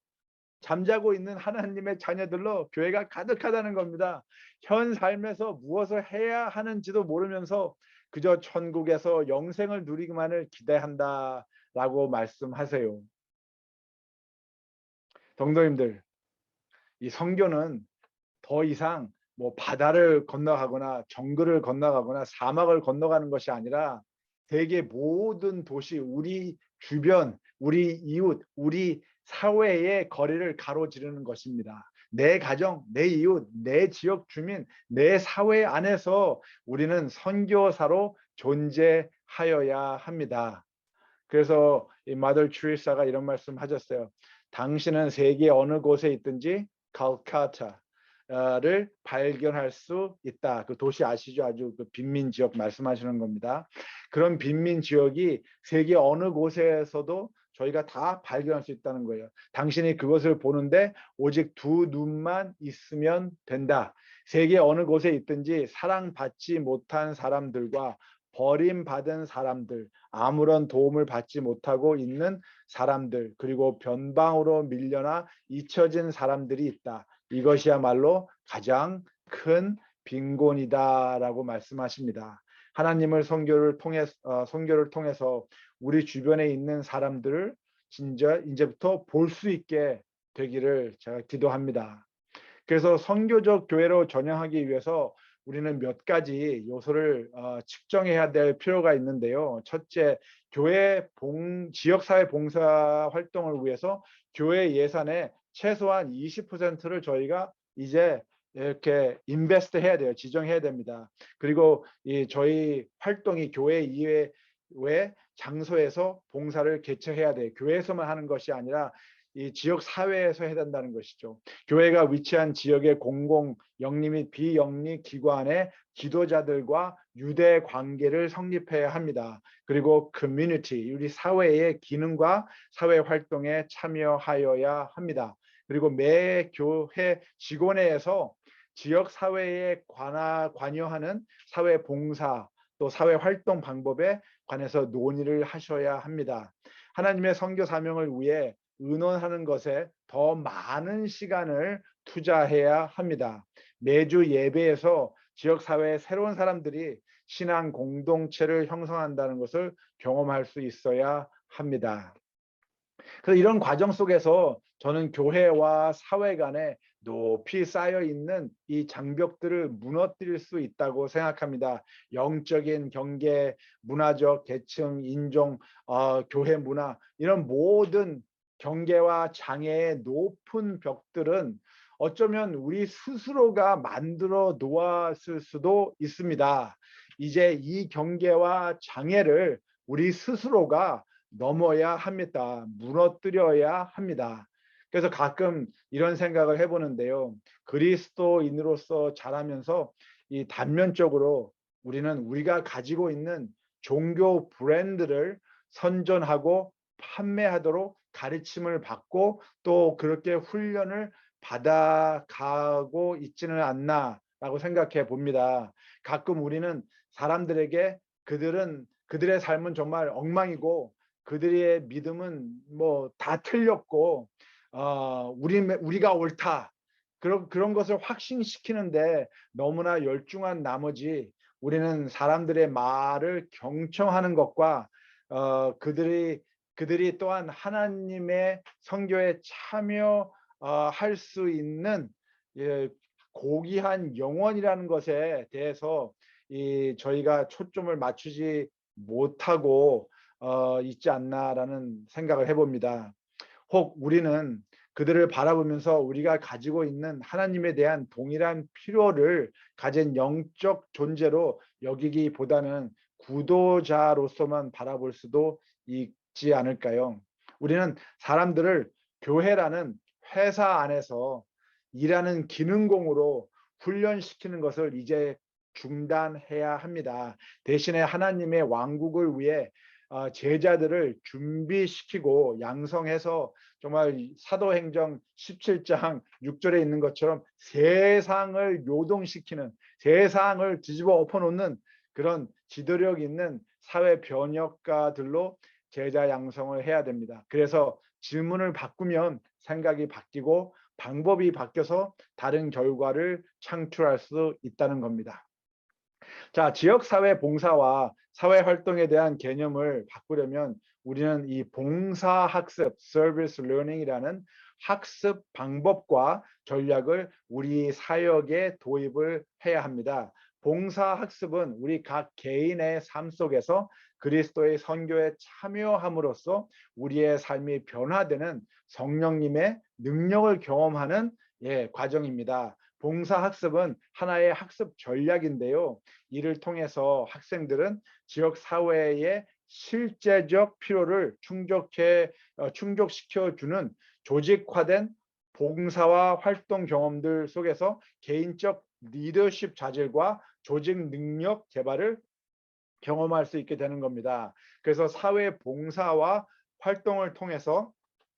잠자고 있는 하나님의 자녀들로 교회가 가득하다는 겁니다. 현 삶에서 무엇을 해야 하는지도 모르면서 그저 천국에서 영생을 누리기만을 기대한다라고 말씀하세요. 동도님들, 이 선교는 더 이상 뭐 바다를 건너가거나 정글을 건너가거나 사막을 건너가는 것이 아니라 세계 모든 도시, 우리 주변, 우리 이웃, 우리 사회의 거리를 가로지르는 것입니다. 내 가정, 내 이웃, 내 지역 주민, 내 사회 안에서 우리는 선교사로 존재하여야 합니다. 그래서 이 마더 트리사가 이런 말씀 하셨어요. 당신은 세계 어느 곳에 있든지 칼카타를 발견할 수 있다. 그 도시 아시죠? 아주 그 빈민 지역 말씀하시는 겁니다. 그런 빈민 지역이 세계 어느 곳에서도 저희가 다 발견할 수 있다는 거예요. 당신이 그것을 보는데 오직 2눈만 있으면 된다. 세계 어느 곳에 있든지 사랑받지 못한 사람들과 버림받은 사람들, 아무런 도움을 받지 못하고 있는 사람들, 그리고 변방으로 밀려나 잊혀진 사람들이 있다. 이것이야말로 가장 큰 빈곤이다라고 말씀하십니다. 하나님을 선교를 통해서 우리 주변에 있는 사람들을 진짜 이제부터 볼 수 있게 되기를 제가 기도합니다. 그래서 선교적 교회로 전향하기 위해서 우리는 몇 가지 요소를 측정해야 될 필요가 있는데요. 첫째, 교회 지역사회 봉사 활동을 위해서 교회 예산의 최소한 20%를 저희가 이제 이렇게 인베스트 해야 돼요. 지정해야 됩니다. 그리고 이 저희 활동이 교회 이외의 장소에서 봉사를 개최해야 돼요. 교회에서만 하는 것이 아니라 이 지역 사회에서 해야 된다는 것이죠. 교회가 위치한 지역의 공공, 영리 및 비영리 기관의 지도자들과 유대 관계를 성립해야 합니다. 그리고 커뮤니티, 우리 사회의 기능과 사회 활동에 참여하여야 합니다. 그리고 매 교회 직원회에서 지역 사회에 관여하는 사회 봉사 또 사회 활동 방법에 관해서 논의를 하셔야 합니다. 하나님의 선교 사명을 위해 의논하는 것에 더 많은 시간을 투자해야 합니다. 매주 예배에서 지역사회의 새로운 사람들이 신앙 공동체를 형성한다는 것을 경험할 수 있어야 합니다. 그래서 이런 과정 속에서 저는 교회와 사회 간에 높이 쌓여 있는 이 장벽들을 무너뜨릴 수 있다고 생각합니다. 영적인 경계, 문화적 계층, 인종, 교회 문화 이런 모든 경계와 장애의 높은 벽들은 어쩌면 우리 스스로가 만들어 놓았을 수도 있습니다. 이제 이 경계와 장애를 우리 스스로가 넘어야 합니다. 무너뜨려야 합니다. 그래서 가끔 이런 생각을 해보는데요. 그리스도인으로서 자라면서 이 단면적으로 우리는 우리가 가지고 있는 종교 브랜드를 선전하고 판매하도록 가르침을 받고 또 그렇게 훈련을 받아가고 있지는 않나라고 생각해 봅니다. 가끔 우리는 사람들에게 그들의 삶은 정말 엉망이고 그들의 믿음은 뭐 다 틀렸고 우리가 옳다 그런 것을 확신시키는데 너무나 열중한 나머지 우리는 사람들의 말을 경청하는 것과 그들이 또한 하나님의 선교에 참여할 수 있는 고귀한 영혼이라는 것에 대해서 저희가 초점을 맞추지 못하고 있지 않나라는 생각을 해봅니다. 혹 우리는 그들을 바라보면서 우리가 가지고 있는 하나님에 대한 동일한 필요를 가진 영적 존재로 여기기보다는 구도자로서만 바라볼 수도 있지 않을까요? 우리는 사람들을 교회라는 회사 안에서 일하는 기능공으로 훈련시키는 것을 이제 중단해야 합니다. 대신에 하나님의 왕국을 위해 제자들을 준비시키고 양성해서 정말 사도행정 17장 6절에 있는 것처럼 세상을 요동시키는 세상을 뒤집어 엎어놓는 그런 지도력 있는 사회 변혁가들로 제자 양성을 해야 됩니다. 그래서 질문을 바꾸면 생각이 바뀌고 방법이 바뀌어서 다른 결과를 창출할 수 있다는 겁니다. 자, 지역사회 봉사와 사회활동에 대한 개념을 바꾸려면 우리는 이 봉사학습, Service Learning이라는 학습 방법과 전략을 우리 사역에 도입을 해야 합니다. 봉사학습은 우리 각 개인의 삶 속에서 그리스도의 선교에 참여함으로써 우리의 삶이 변화되는 성령님의 능력을 경험하는 과정입니다. 봉사학습은 하나의 학습 전략인데요. 이를 통해서 학생들은 지역 사회의 실제적 필요를 충족시켜주는 조직화된 봉사와 활동 경험들 속에서 개인적 리더십 자질과 조직 능력 개발을 경험할 수 있게 되는 겁니다. 그래서 사회 봉사와 활동을 통해서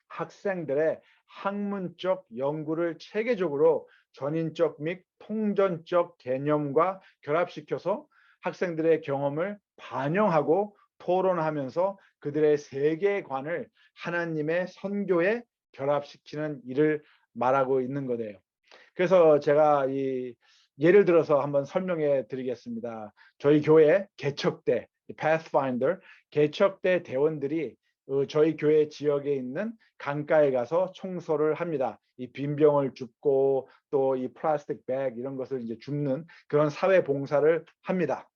학생들의 학문적 연구를 체계적으로 전인적 및 통전적 개념과 결합시켜서 학생들의 경험을 반영하고 토론하면서 그들의 세계관을 하나님의 선교에 결합시키는 일을 말하고 있는 거예요. 그래서 제가 예를 들어서 한번 설명해 드리겠습니다. 저희 교회 개척대, Pathfinder 개척대 대원들이 저희 교회 지역에 있는 강가에 가서 청소를 합니다. 이 빈병을 줍고 또 이 플라스틱 백 이런 것을 이제 줍는 그런 사회 봉사를 합니다.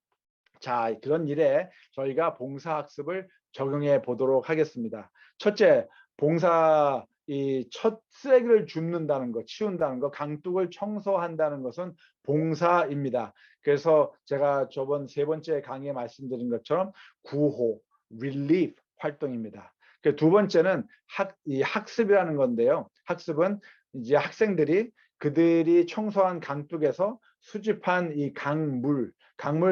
자, 그런 일에 저희가 봉사학습을 적용해 보도록 하겠습니다. 첫째, 봉사 이 첫 쓰레기를 줍는다는 것, 치운다는 것, 강둑을 청소한다는 것은 봉사입니다. 그래서 제가 저번 세 번째 강의에 말씀드린 것처럼 구호, relief 활동입니다. 두 번째는 이 학습이라는 건데요. 학습은 이제 학생들이 그들이 청소한 강둑에서 수집한 이 강물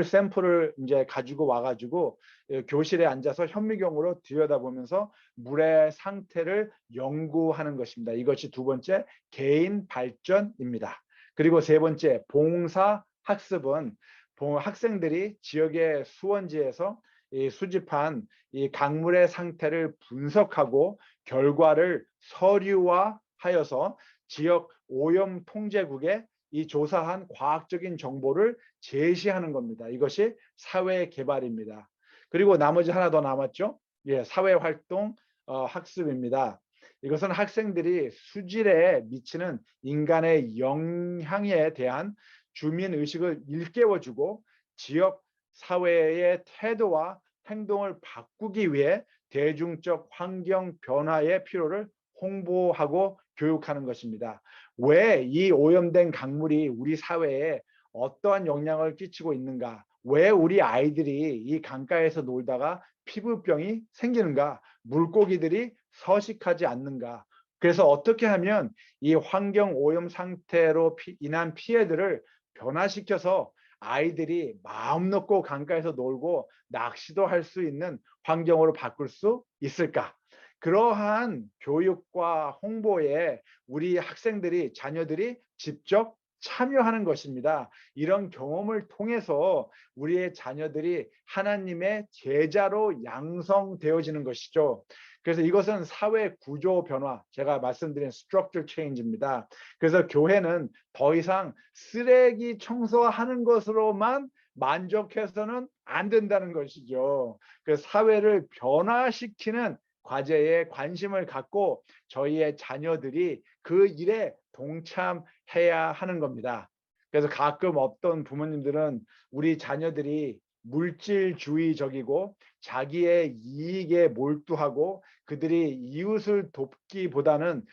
샘플을 이제 가지고 와가지고 교실에 앉아서 현미경으로 들여다보면서 물의 상태를 연구하는 것입니다. 이것이 두 번째 개인 발전입니다. 그리고 세 번째 봉사 학습은 학생들이 지역의 수원지에서 이 수집한 이 강물의 상태를 분석하고 결과를 서류화하여서 지역 오염 통제국에 이 조사한 과학적인 정보를 제시하는 겁니다. 이것이 사회 개발입니다. 그리고 나머지 하나 더 남았죠. 예, 사회활동 학습입니다. 이것은 학생들이 수질에 미치는 인간의 영향에 대한 주민의식을 일깨워주고 지역 사회의 태도와 행동을 바꾸기 위해 대중적 환경 변화의 필요를 홍보하고 교육하는 것입니다. 왜 이 오염된 강물이 우리 사회에 어떠한 영향을 끼치고 있는가? 왜 우리 아이들이 이 강가에서 놀다가 피부병이 생기는가? 물고기들이 서식하지 않는가? 그래서 어떻게 하면 이 환경 오염 상태로 인한 피해들을 변화시켜서 아이들이 마음 놓고 강가에서 놀고 낚시도 할 수 있는 환경으로 바꿀 수 있을까? 그러한 교육과 홍보에 우리 학생들이 자녀들이 직접 참여하는 것입니다. 이런 경험을 통해서 우리의 자녀들이 하나님의 제자로 양성되어지는 것이죠. 그래서 이것은 사회 구조 변화, 제가 말씀드린 structure change입니다. 그래서 교회는 더 이상 쓰레기 청소하는 것으로만 만족해서는 안 된다는 것이죠. 그 사회를 변화시키는 과제에 관심을 갖고 저희의 자녀들이 그 일에 동참해야 하는 겁니다. 그래서 가끔 어떤 부모님들은 우리 자녀들이 물질주의적이고 자기의 이익에 몰두하고 그들이 이웃을 돕기보다는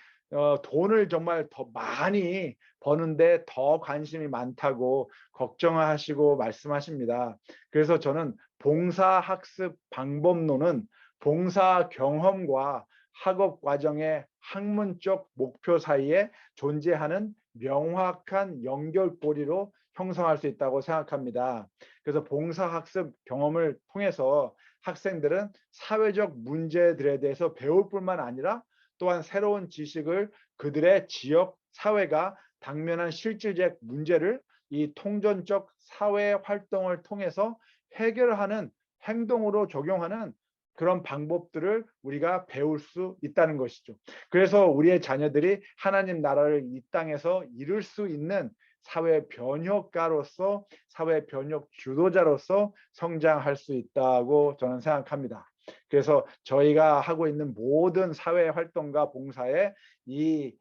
돈을 정말 더 많이 버는데 더 관심이 많다고 걱정하시고 말씀하십니다. 그래서 저는 봉사학습 방법론은 봉사 경험과 학업 과정의 학문적 목표 사이에 존재하는 명확한 연결고리로 형성할 수 있다고 생각합니다. 그래서 봉사학습 경험을 통해서 학생들은 사회적 문제들에 대해서 배울 뿐만 아니라 또한 새로운 지식을 그들의 지역 사회가 당면한 실질적 문제를 이 통전적 사회 활동을 통해서 해결하는 행동으로 적용하는 그런 방법들을 우리가 배울 수 있다는 것이죠. 그래서 우리의 자녀들이 하나님 나라를 이 땅에서 이룰 수 있는 사회 변혁가로서 사회 변혁 주도자로서 성장할 수 있다고 저는 생각합니다. 그래서 저희가 하고 있는 모든 사회 활동과 봉사에 이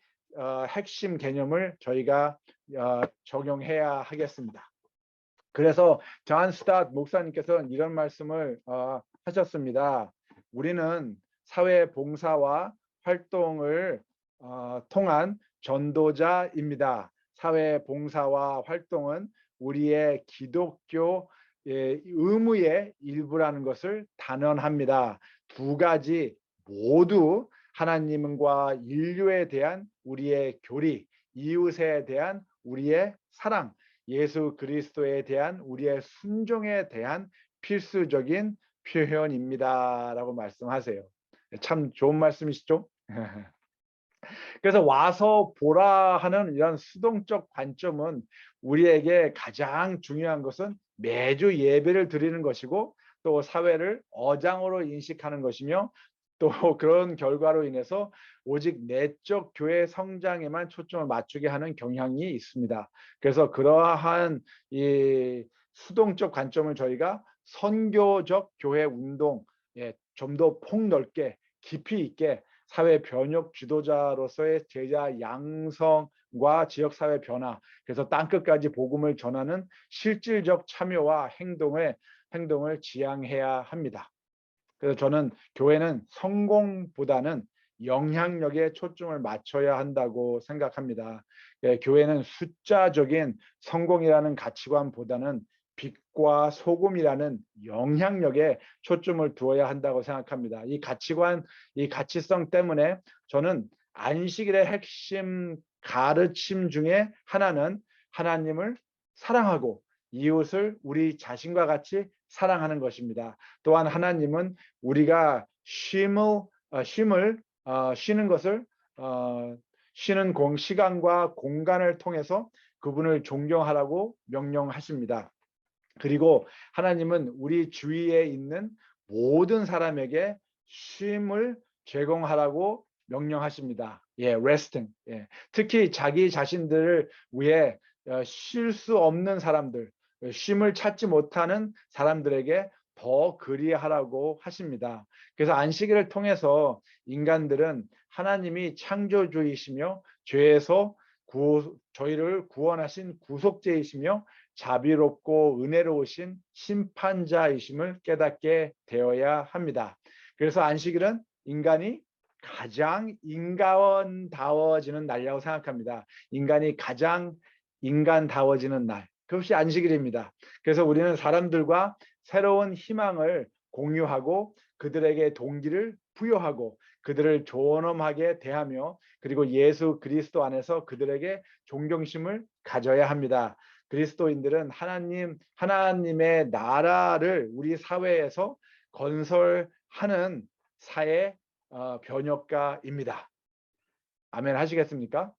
핵심 개념을 저희가 적용해야 하겠습니다. 그래서 존 스타트 목사님께서는 이런 말씀을 하셨습니다. 우리는 사회 봉사와 활동을 통한 전도자입니다. 사회 봉사와 활동은 우리의 기독교 의무의 일부라는 것을 단언합니다. 두 가지 모두 하나님과 인류에 대한 우리의 교리, 이웃에 대한 우리의 사랑, 예수 그리스도에 대한 우리의 순종에 대한 필수적인 표현입니다. 라고 말씀하세요. 참 좋은 말씀이시죠? 그래서 와서 보라 하는 이런 수동적 관점은 우리에게 가장 중요한 것은 매주 예배를 드리는 것이고 또 사회를 어장으로 인식하는 것이며 또 그런 결과로 인해서 오직 내적 교회 성장에만 초점을 맞추게 하는 경향이 있습니다. 그래서 그러한 이 수동적 관점을 저희가 선교적 교회 운동, 좀 더 폭넓게 깊이 있게 사회 변혁 지도자로서의 제자 양성과 지역사회 변화, 그래서 땅끝까지 복음을 전하는 실질적 참여와 행동을 지향해야 합니다. 그래서 저는 교회는 성공보다는 영향력에 초점을 맞춰야 한다고 생각합니다. 예, 교회는 숫자적인 성공이라는 가치관보다는 빛과 소금이라는 영향력에 초점을 두어야 한다고 생각합니다. 이 가치관, 이 가치성 때문에 저는 안식일의 핵심 가르침 중에 하나는 하나님을 사랑하고 이웃을 우리 자신과 같이 사랑하는 것입니다. 또한 하나님은 우리가 쉬는 것을 쉬는 시간과 공간을 통해서 그분을 존경하라고 명령하십니다. 그리고 하나님은 우리 주위에 있는 모든 사람에게 쉼을 제공하라고 명령하십니다. 예, resting. 예. 특히 자기 자신들을 위해 쉴 수 없는 사람들, 쉼을 찾지 못하는 사람들에게 더 그리하라고 하십니다. 그래서 안식일을 통해서 인간들은 하나님이 창조주이시며 죄에서 저희를 구원하신 구속제이시며 자비롭고 은혜로우신 심판자이심을 깨닫게 되어야 합니다. 그래서 안식일은 인간이 가장 인간다워지는 날이라고 생각합니다. 인간이 가장 인간다워지는 날, 그것이 안식일입니다. 그래서 우리는 사람들과 새로운 희망을 공유하고 그들에게 동기를 부여하고 그들을 존엄하게 대하며 그리고 예수 그리스도 안에서 그들에게 존경심을 가져야 합니다. 그리스도인들은 하나님의 나라를 우리 사회에서 건설하는 사회 변혁가입니다. 아멘 하시겠습니까?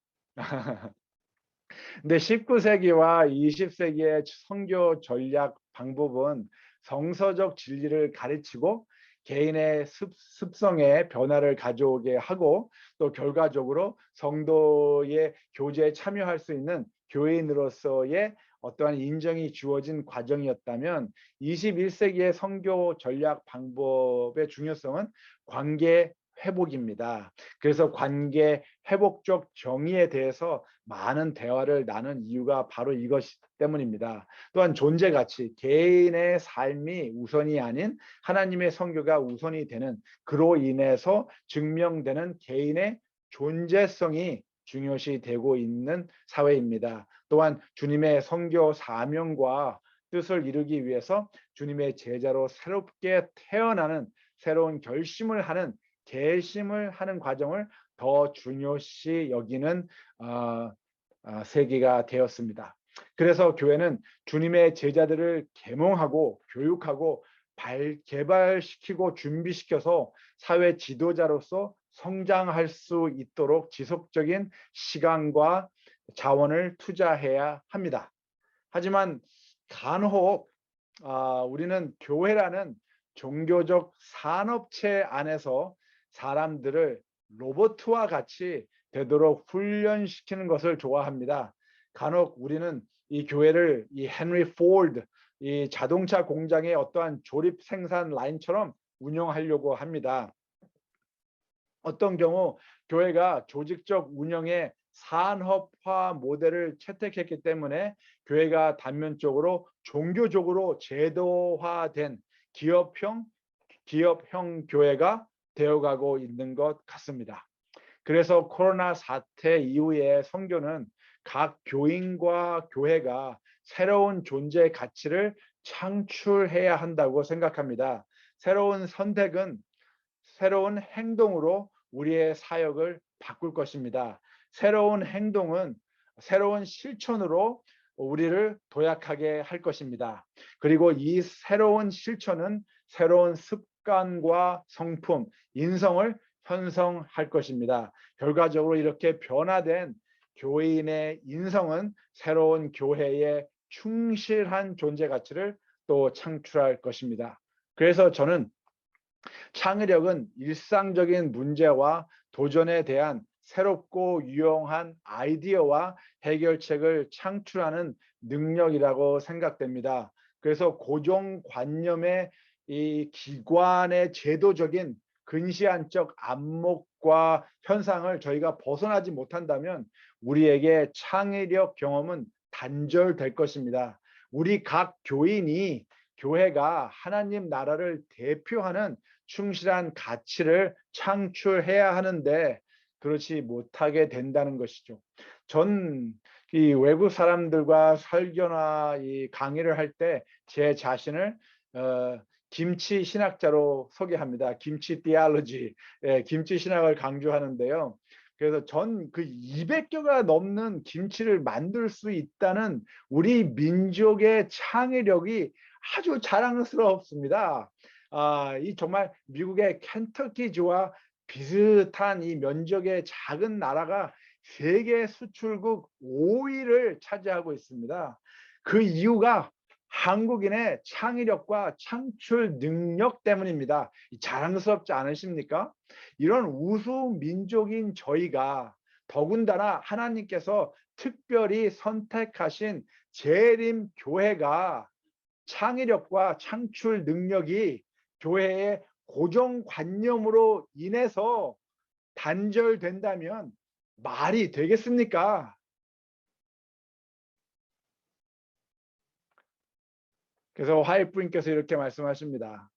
근데 19세기와 20세기의 선교 전략 방법은 성서적 진리를 가르치고 개인의 습성에 변화를 가져오게 하고 또 결과적으로 성도의 교제에 참여할 수 있는 교인으로서의 어떠한 인정이 주어진 과정이었다면 21세기의 선교 전략 방법의 중요성은 관계 회복입니다. 그래서 관계 회복적 정의에 대해서 많은 대화를 나눈 이유가 바로 이것 때문입니다. 또한 존재 가치, 개인의 삶이 우선이 아닌 하나님의 선교가 우선이 되는 그로 인해서 증명되는 개인의 존재성이 중요시 되고 있는 사회입니다. 또한 주님의 선교 사명과 뜻을 이루기 위해서 주님의 제자로 새롭게 태어나는 새로운 결심을 하는 과정을 더 중요시 여기는 세기가 되었습니다. 그래서 교회는 주님의 제자들을 계몽하고 교육하고 개발시키고 준비시켜서 사회 지도자로서 성장할 수 있도록 지속적인 시간과 자원을 투자해야 합니다. 하지만 간혹 우리는 교회라는 종교적 산업체 안에서 사람들을 로봇과 같이 되도록 훈련시키는 것을 좋아합니다. 간혹 우리는 이 교회를 이 헨리 포드 이 자동차 공장의 어떠한 조립 생산 라인처럼 운영하려고 합니다. 어떤 경우 교회가 조직적 운영의 산업화 모델을 채택했기 때문에 교회가 단면적으로 종교적으로 제도화된 기업형 교회가 되어가고 있는 것 같습니다. 그래서 코로나 사태 이후에 선교는 각 교인과 교회가 새로운 존재 가치를 창출해야 한다고 생각합니다. 새로운 선택은 새로운 행동으로 우리의 사역을 바꿀 것입니다. 새로운 행동은 새로운 실천으로 우리를 도약하게 할 것입니다. 그리고 이 새로운 실천은 새로운 습관과 성품, 인성을 형성할 것입니다. 결과적으로 이렇게 변화된 교인의 인성은 새로운 교회에 충실한 존재 가치를 또 창출할 것입니다. 그래서 저는 창의력은 일상적인 문제와 도전에 대한 새롭고 유용한 아이디어와 해결책을 창출하는 능력이라고 생각됩니다. 그래서 고정관념의 이 기관의 제도적인 근시안적 안목과 현상을 저희가 벗어나지 못한다면 우리에게 창의력 경험은 단절될 것입니다. 우리 각 교회가 하나님 나라를 대표하는 충실한 가치를 창출해야 하는데 그렇지 못하게 된다는 것이죠. 전 이 외국 사람들과 설교나 이 강의를 할 때 제 자신을 김치 신학자로 소개합니다. 김치 디알로지, 김치 신학을 강조하는데요. 그래서 전 그 200개가 넘는 김치를 만들 수 있다는 우리 민족의 창의력이 아주 자랑스럽습니다. 이 정말 미국의 켄터키주와 비슷한 이 면적의 작은 나라가 세계 수출국 5위를 차지하고 있습니다. 그 이유가 한국인의 창의력과 창출 능력 때문입니다. 자랑스럽지 않으십니까? 이런 우수 민족인 저희가 더군다나 하나님께서 특별히 선택하신 재림 교회가 창의력과 창출 능력이 교회의 고정관념으로 인해서 단절된다면 말이 되겠습니까? 그래서 화이트님께서 이렇게 말씀하십니다.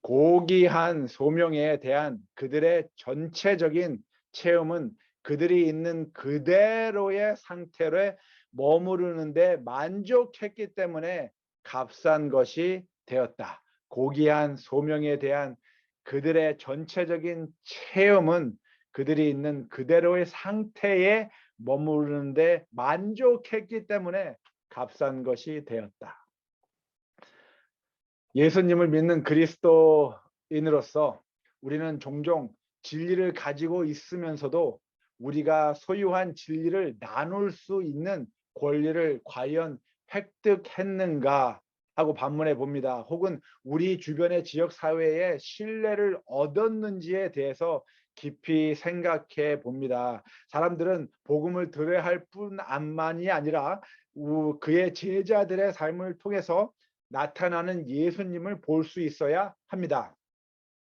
고귀한 소명에 대한 그들의 전체적인 체험은 그들이 있는 그대로의 상태로 머무르는데 만족했기 때문에 값싼 것이 되었다. 고귀한 소명에 대한 그들의 전체적인 체험은 그들이 있는 그대로의 상태에 머무르는데 만족했기 때문에 값싼 것이 되었다. 예수님을 믿는 그리스도인으로서 우리는 종종 진리를 가지고 있으면서도 우리가 소유한 진리를 나눌 수 있는 권리를 과연 획득했는가 하고 반문해 봅니다. 혹은 우리 주변의 지역사회에 신뢰를 얻었는지에 대해서 깊이 생각해 봅니다. 사람들은 복음을 들어야 할 뿐만이 아니라 그의 제자들의 삶을 통해서 나타나는 예수님을 볼 수 있어야 합니다.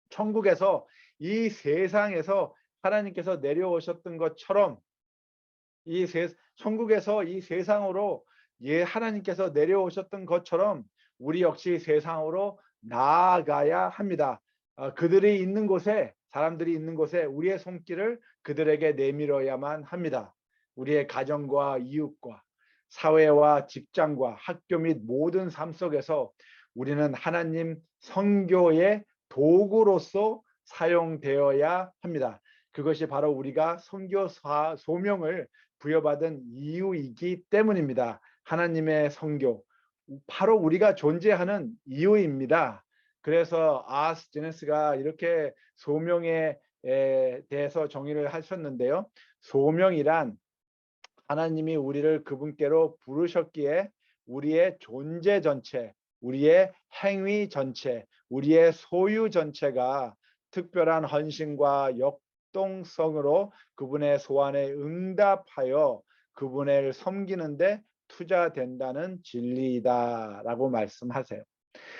천국에서 이 세상에서 하나님께서 내려오셨던 것처럼 천국에서 이 세상으로 하나님께서 내려오셨던 것처럼 우리 역시 세상으로 나아가야 합니다. 그들이 있는 곳에 사람들이 있는 곳에 우리의 손길을 그들에게 내밀어야만 합니다. 우리의 가정과 이웃과 사회와 직장과 학교 및 모든 삶 속에서 우리는 하나님 선교의 도구로서 사용되어야 합니다. 그것이 바로 우리가 선교 소명을 부여받은 이유이기 때문입니다. 하나님의 선교, 바로 우리가 존재하는 이유입니다. 그래서 아스 제네스가 이렇게 소명에 대해서 정의를 하셨는데요. 소명이란 하나님이 우리를 그분께로 부르셨기에 우리의 존재 전체, 우리의 행위 전체, 우리의 소유 전체가 특별한 헌신과 역동성으로 그분의 소원에 응답하여 그분을 섬기는데 투자된다는 진리이다라고 말씀하세요.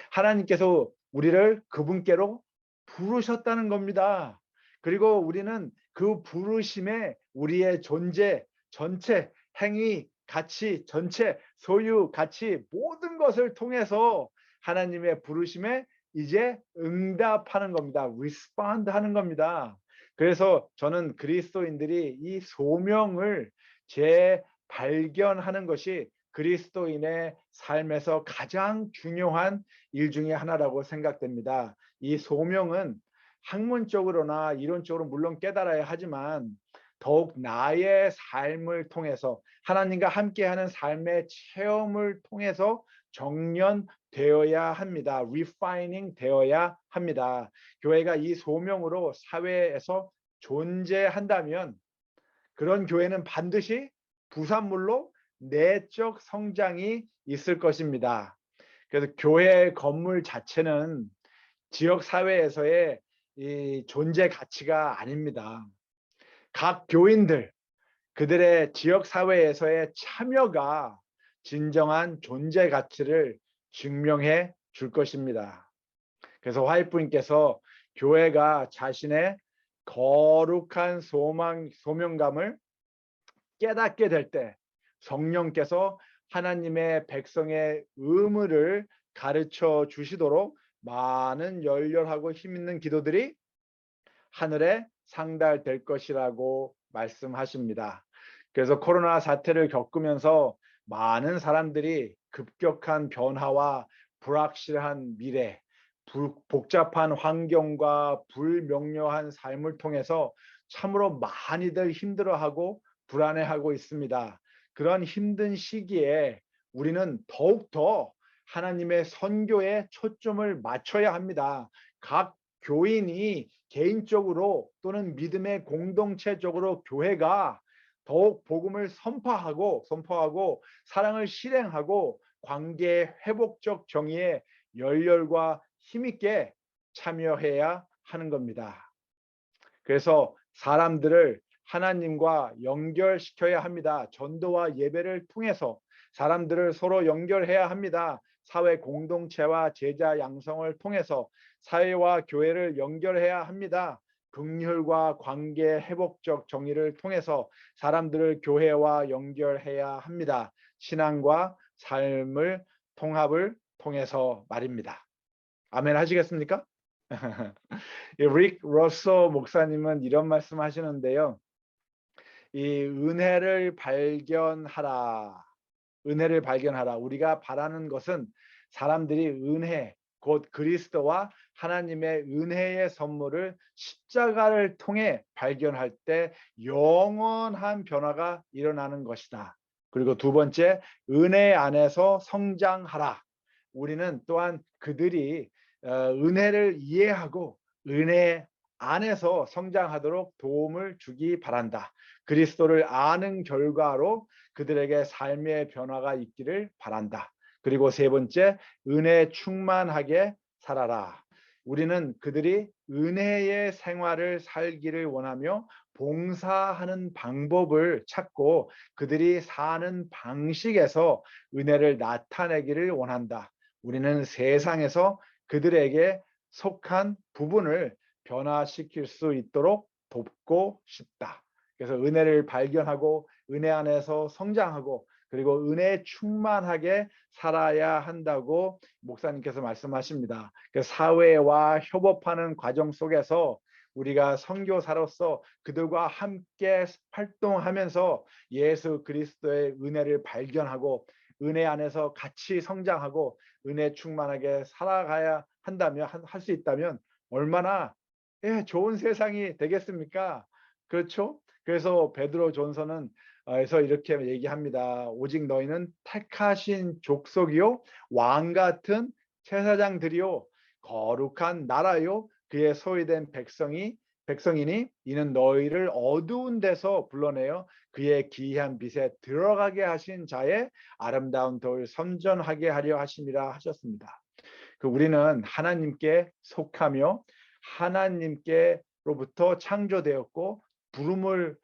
하나님께서 우리를 그분께로 부르셨다는 겁니다. 그리고 우리는 그 부르심에 우리의 존재 전체, 행위, 가치, 전체, 소유, 가치 모든 것을 통해서 하나님의 부르심에 이제 응답하는 겁니다. respond 하는 겁니다. 그래서 저는 그리스도인들이 이 소명을 재발견하는 것이 그리스도인의 삶에서 가장 중요한 일 중에 하나라고 생각됩니다. 이 소명은 학문적으로나 이론적으로 물론 깨달아야 하지만 더욱 나의 삶을 통해서 하나님과 함께하는 삶의 체험을 통해서 정련되어야 합니다. refining 되어야 합니다. 교회가 이 소명으로 사회에서 존재한다면 그런 교회는 반드시 부산물로 내적 성장이 있을 것입니다. 그래서 교회 건물 자체는 지역 사회에서의 이 존재 가치가 아닙니다. 각 교인들, 그들의 지역 사회에서의 참여가 진정한 존재 가치를 증명해 줄 것입니다. 그래서 화이트님께서 교회가 자신의 거룩한 소명감을 깨닫게 될 때 성령께서 하나님의 백성의 의무를 가르쳐 주시도록 많은 열렬하고 힘 있는 기도들이 하늘에 상달될 것이라고 말씀하십니다. 그래서 코로나 사태를 겪으면서 많은 사람들이 급격한 변화와 불확실한 미래, 복잡한 환경과 불명료한 삶을 통해서 참으로 많이들 힘들어하고 불안해하고 있습니다. 그런 힘든 시기에 우리는 더욱더 하나님의 선교에 초점을 맞춰야 합니다. 각 교인이 개인적으로 또는 믿음의 공동체적으로 교회가 더욱 복음을 선포하고 사랑을 실행하고 관계 회복적 정의에 열렬과 힘있게 참여해야 하는 겁니다. 그래서 사람들을 하나님과 연결시켜야 합니다. 전도와 예배를 통해서 사람들을 서로 연결해야 합니다. 사회 공동체와 제자 양성을 통해서 사회와 교회를 연결해야 합니다. 긍휼과 관계 회복적 정의를 통해서 사람들을 교회와 연결해야 합니다. 신앙과 삶을 통합을 통해서 말입니다. 아멘 하시겠습니까? 릭 러서 목사님은 이런 말씀 하시는데요. 이 은혜를 발견하라. 은혜를 발견하라. 우리가 바라는 것은 사람들이 은혜, 곧 그리스도와 하나님의 은혜의 선물을 십자가를 통해 발견할 때 영원한 변화가 일어나는 것이다. 그리고 두 번째, 은혜 안에서 성장하라. 우리는 또한 그들이 은혜를 이해하고 은혜 안에서 성장하도록 도움을 주기 바란다. 그리스도를 아는 결과로 그들에게 삶의 변화가 있기를 바란다. 그리고 세 번째, 은혜 충만하게 살아라. 우리는 그들이 은혜의 생활을 살기를 원하며 봉사하는 방법을 찾고 그들이 사는 방식에서 은혜를 나타내기를 원한다. 우리는 세상에서 그들에게 속한 부분을 변화시킬 수 있도록 돕고 싶다. 그래서 은혜를 발견하고 은혜 안에서 성장하고 그리고 은혜에 충만하게 살아야 한다고 목사님께서 말씀하십니다. 사회와 협업하는 과정 속에서 우리가 선교사로서 그들과 함께 활동하면서 예수 그리스도의 은혜를 발견하고 은혜 안에서 같이 성장하고 은혜 충만하게 살아가야 한다면 할 수 있다면 얼마나 좋은 세상이 되겠습니까? 그렇죠? 그래서 베드로 전서는 에서 이렇게 얘기합니다. 오직 너희는 택하신 족속이요 왕 같은 제사장들이요 거룩한 나라요 그의 소유된 백성이니 이는 너희를 어두운 데서 불러내어 그의 기이한 빛에 들어가게 하신 자의 아름다운 도를 선전하게 하려 하심이라 하셨습니다. 우리는 하나님께 속하며 하나님께로부터 창조되었고 부름을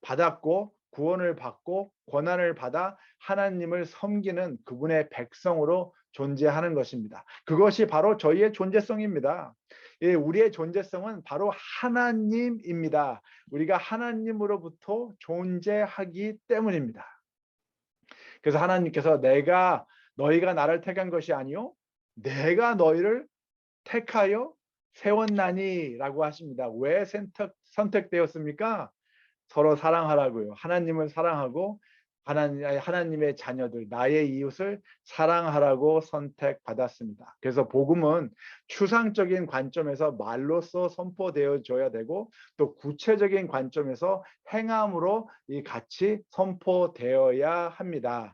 받았고 구원을 받고 권한을 받아 하나님을 섬기는 그분의 백성으로 존재하는 것입니다. 그것이 바로 저희의 존재성입니다. 우리의 존재성은 바로 하나님입니다. 우리가 하나님으로부터 존재하기 때문입니다. 그래서 하나님께서 너희가 나를 택한 것이 아니요 내가 너희를 택하여 세웠나니 라고 하십니다. 왜 선택되었습니까? 서로 사랑하라고요. 하나님을 사랑하고 하나님의 자녀들, 나의 이웃을 사랑하라고 선택받았습니다. 그래서 복음은 추상적인 관점에서 말로써 선포되어져야 되고 또 구체적인 관점에서 행함으로 같이 선포되어야 합니다.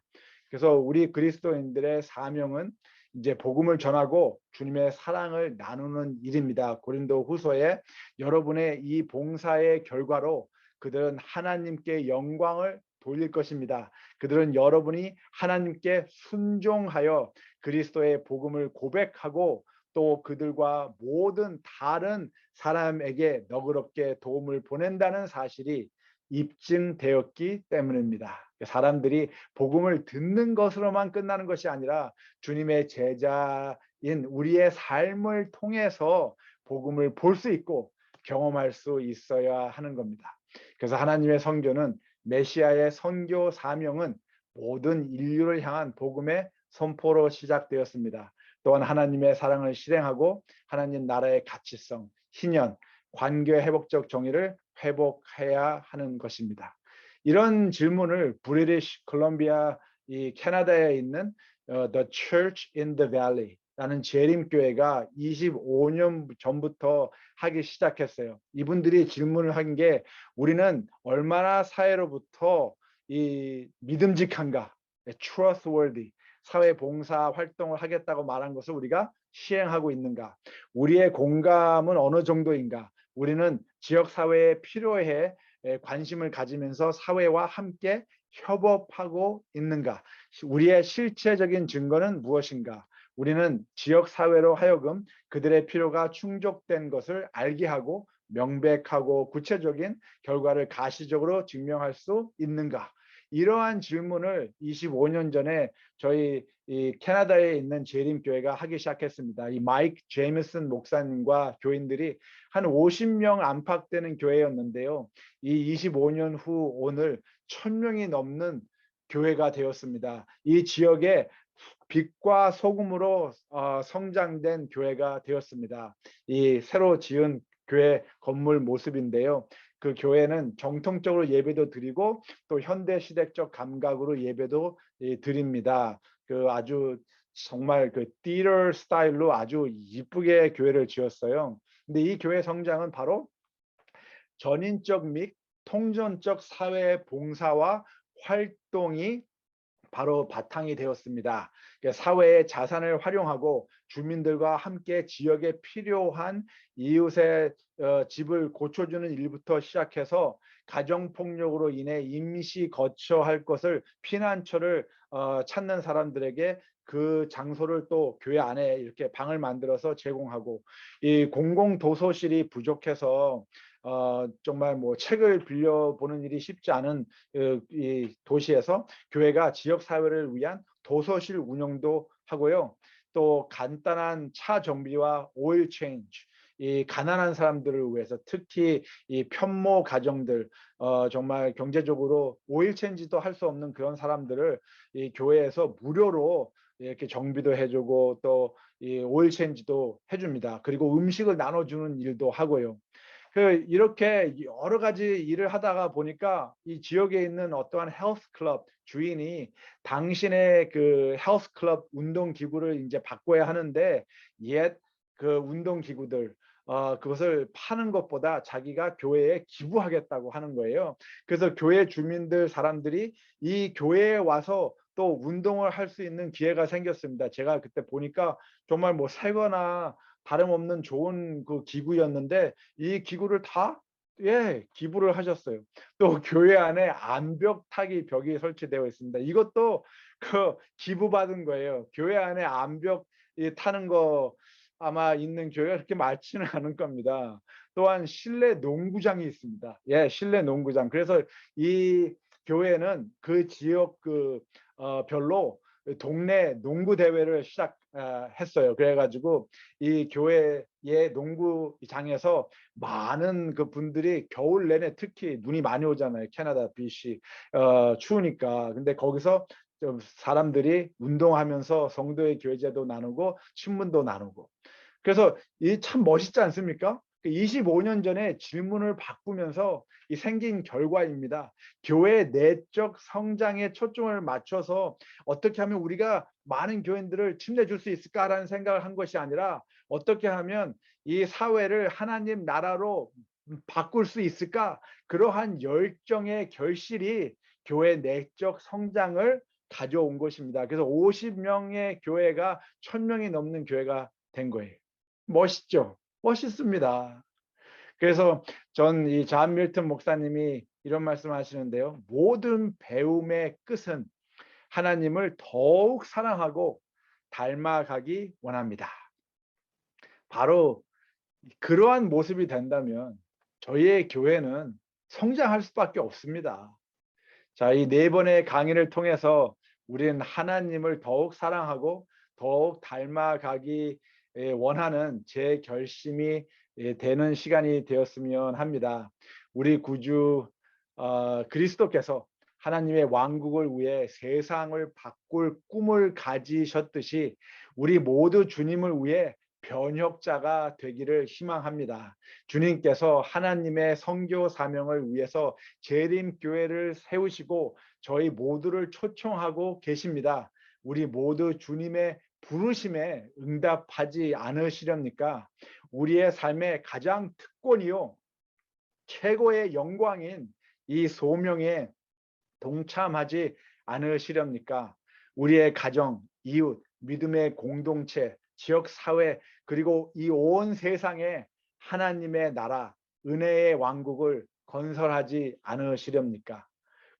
그래서 우리 그리스도인들의 사명은 이제 복음을 전하고 주님의 사랑을 나누는 일입니다. 고린도후서에 여러분의 이 봉사의 결과로 그들은 하나님께 영광을 돌릴 것입니다. 그들은 여러분이 하나님께 순종하여 그리스도의 복음을 고백하고 또 그들과 모든 다른 사람에게 너그럽게 도움을 보낸다는 사실이 입증되었기 때문입니다. 사람들이 복음을 듣는 것으로만 끝나는 것이 아니라 주님의 제자인 우리의 삶을 통해서 복음을 볼 수 있고 경험할 수 있어야 하는 겁니다. 그래서 하나님의 선교는 메시아의 선교 사명은 모든 인류를 향한 복음의 선포로 시작되었습니다. 또한 하나님의 사랑을 실행하고 하나님 나라의 가치성, 희년, 관계 회복적 정의를 회복해야 하는 것입니다. 이런 질문을 브리티시 콜롬비아 이 캐나다에 있는 The Church in the Valley 라는 재림교회가 25년 전부터 하기 시작했어요. 이분들이 질문을 한 게 우리는 얼마나 사회로부터 이 믿음직한가, trustworthy, 사회 봉사 활동을 하겠다고 말한 것을 우리가 시행하고 있는가, 우리의 공감은 어느 정도인가, 우리는 지역 사회에 필요해 관심을 가지면서 사회와 함께 협업하고 있는가, 우리의 실체적인 증거는 무엇인가, 우리는 지역 사회로 하여금 그들의 필요가 충족된 것을 알게 하고 명백하고 구체적인 결과를 가시적으로 증명할 수 있는가. 이러한 질문을 25년 전에 저희 이 캐나다에 있는 재림교회가 하기 시작했습니다. 이 마이크 제이미슨 목사님과 교인들이 한 50명 안팎되는 교회였는데요. 이 25년 후 오늘 1000명이 넘는 교회가 되었습니다. 이 지역에 빛과 소금으로 성장된 교회가 되었습니다. 이 새로 지은 교회 건물 모습인데요. 그 교회는 정통적으로 예배도 드리고 또 현대 시대적 감각으로 예배도 드립니다. 그 아주 정말 그 theater 스타일로 아주 이쁘게 교회를 지었어요. 근데 이 교회 성장은 바로 전인적 및 통전적 사회 봉사와 활동이 바로 바탕이 되었습니다. 사회의 자산을 활용하고 주민들과 함께 지역에 필요한 이웃의 집을 고쳐주는 일부터 시작해서 가정폭력으로 인해 임시 거처할 것을 피난처를 찾는 사람들에게 그 장소를 또 교회 안에 이렇게 방을 만들어서 제공하고, 이 공공 도서실이 부족해서 정말 뭐 책을 빌려보는 일이 쉽지 않은 이 도시에서 교회가 지역 사회를 위한 도서실 운영도 하고요. 또 간단한 차 정비와 오일 체인지, 이 가난한 사람들을 위해서, 특히 이 편모 가정들, 정말 경제적으로 오일 체인지도 할 수 없는 그런 사람들을 이 교회에서 무료로 이렇게 정비도 해주고 또 이 오일 체인지도 해줍니다. 그리고 음식을 나눠주는 일도 하고요. 이렇게 여러 가지 일을 하다가 보니까 이 지역에 있는 어떠한 헬스 클럽 주인이 당신의 그 헬스 클럽 운동 기구를 이제 바꿔야 하는데, 옛 그 운동 기구들 그것을 파는 것보다 자기가 교회에 기부하겠다고 하는 거예요. 그래서 교회 주민들 사람들이 이 교회에 와서 또 운동을 할 수 있는 기회가 생겼습니다. 제가 그때 보니까 정말 뭐 새거나 다름없는 좋은 그 기구였는데 이 기구를 다 기부를 하셨어요. 또 교회 안에 암벽 타기 벽이 설치되어 있습니다. 이것도 그 기부받은 거예요. 교회 안에 암벽 타는 거 아마 있는 교회가 그렇게 많지는 않을 겁니다. 또한 실내 농구장이 있습니다. 실내 농구장. 그래서 이 교회는 그 지역 별로 동네 농구 대회를 시작했어요. 그래가지고 이 교회의 농구장에서 많은 그 분들이 겨울 내내, 특히 눈이 많이 오잖아요. 캐나다 BC 추우니까. 근데 거기서 좀 사람들이 운동하면서 성도의 교제도 나누고 친문도 나누고. 그래서 이 참 멋있지 않습니까? 25년 전에 질문을 바꾸면서 이 생긴 결과입니다. 교회의 내적 성장에 초점을 맞춰서 어떻게 하면 우리가 많은 교인들을 침례줄 수 있을까라는 생각을 한 것이 아니라, 어떻게 하면 이 사회를 하나님 나라로 바꿀 수 있을까? 그러한 열정의 결실이 교회 내적 성장을 가져온 것입니다. 그래서 50명의 교회가 1000명이 넘는 교회가 된 거예요. 멋있죠? 멋있습니다. 그래서 전 이 존 밀턴 목사님이 이런 말씀을 하시는데요. 모든 배움의 끝은 하나님을 더욱 사랑하고 닮아가기 원합니다. 바로 그러한 모습이 된다면 저희의 교회는 성장할 수밖에 없습니다. 자, 이 4번의 강의를 통해서 우리는 하나님을 더욱 사랑하고 더욱 닮아가기 원하는 제 결심이 되는 시간이 되었으면 합니다. 우리 구주 그리스도께서 하나님의 왕국을 위해 세상을 바꿀 꿈을 가지셨듯이 우리 모두 주님을 위해 변혁자가 되기를 희망합니다. 주님께서 하나님의 선교 사명을 위해서 재림교회를 세우시고 저희 모두를 초청하고 계십니다. 우리 모두 주님의 부르심에 응답하지 않으시렵니까? 우리의 삶의 가장 특권이요, 최고의 영광인 이 소명에 동참하지 않으시렵니까? 우리의 가정, 이웃, 믿음의 공동체, 지역 사회, 그리고 이 온 세상에 하나님의 나라, 은혜의 왕국을 건설하지 않으시렵니까?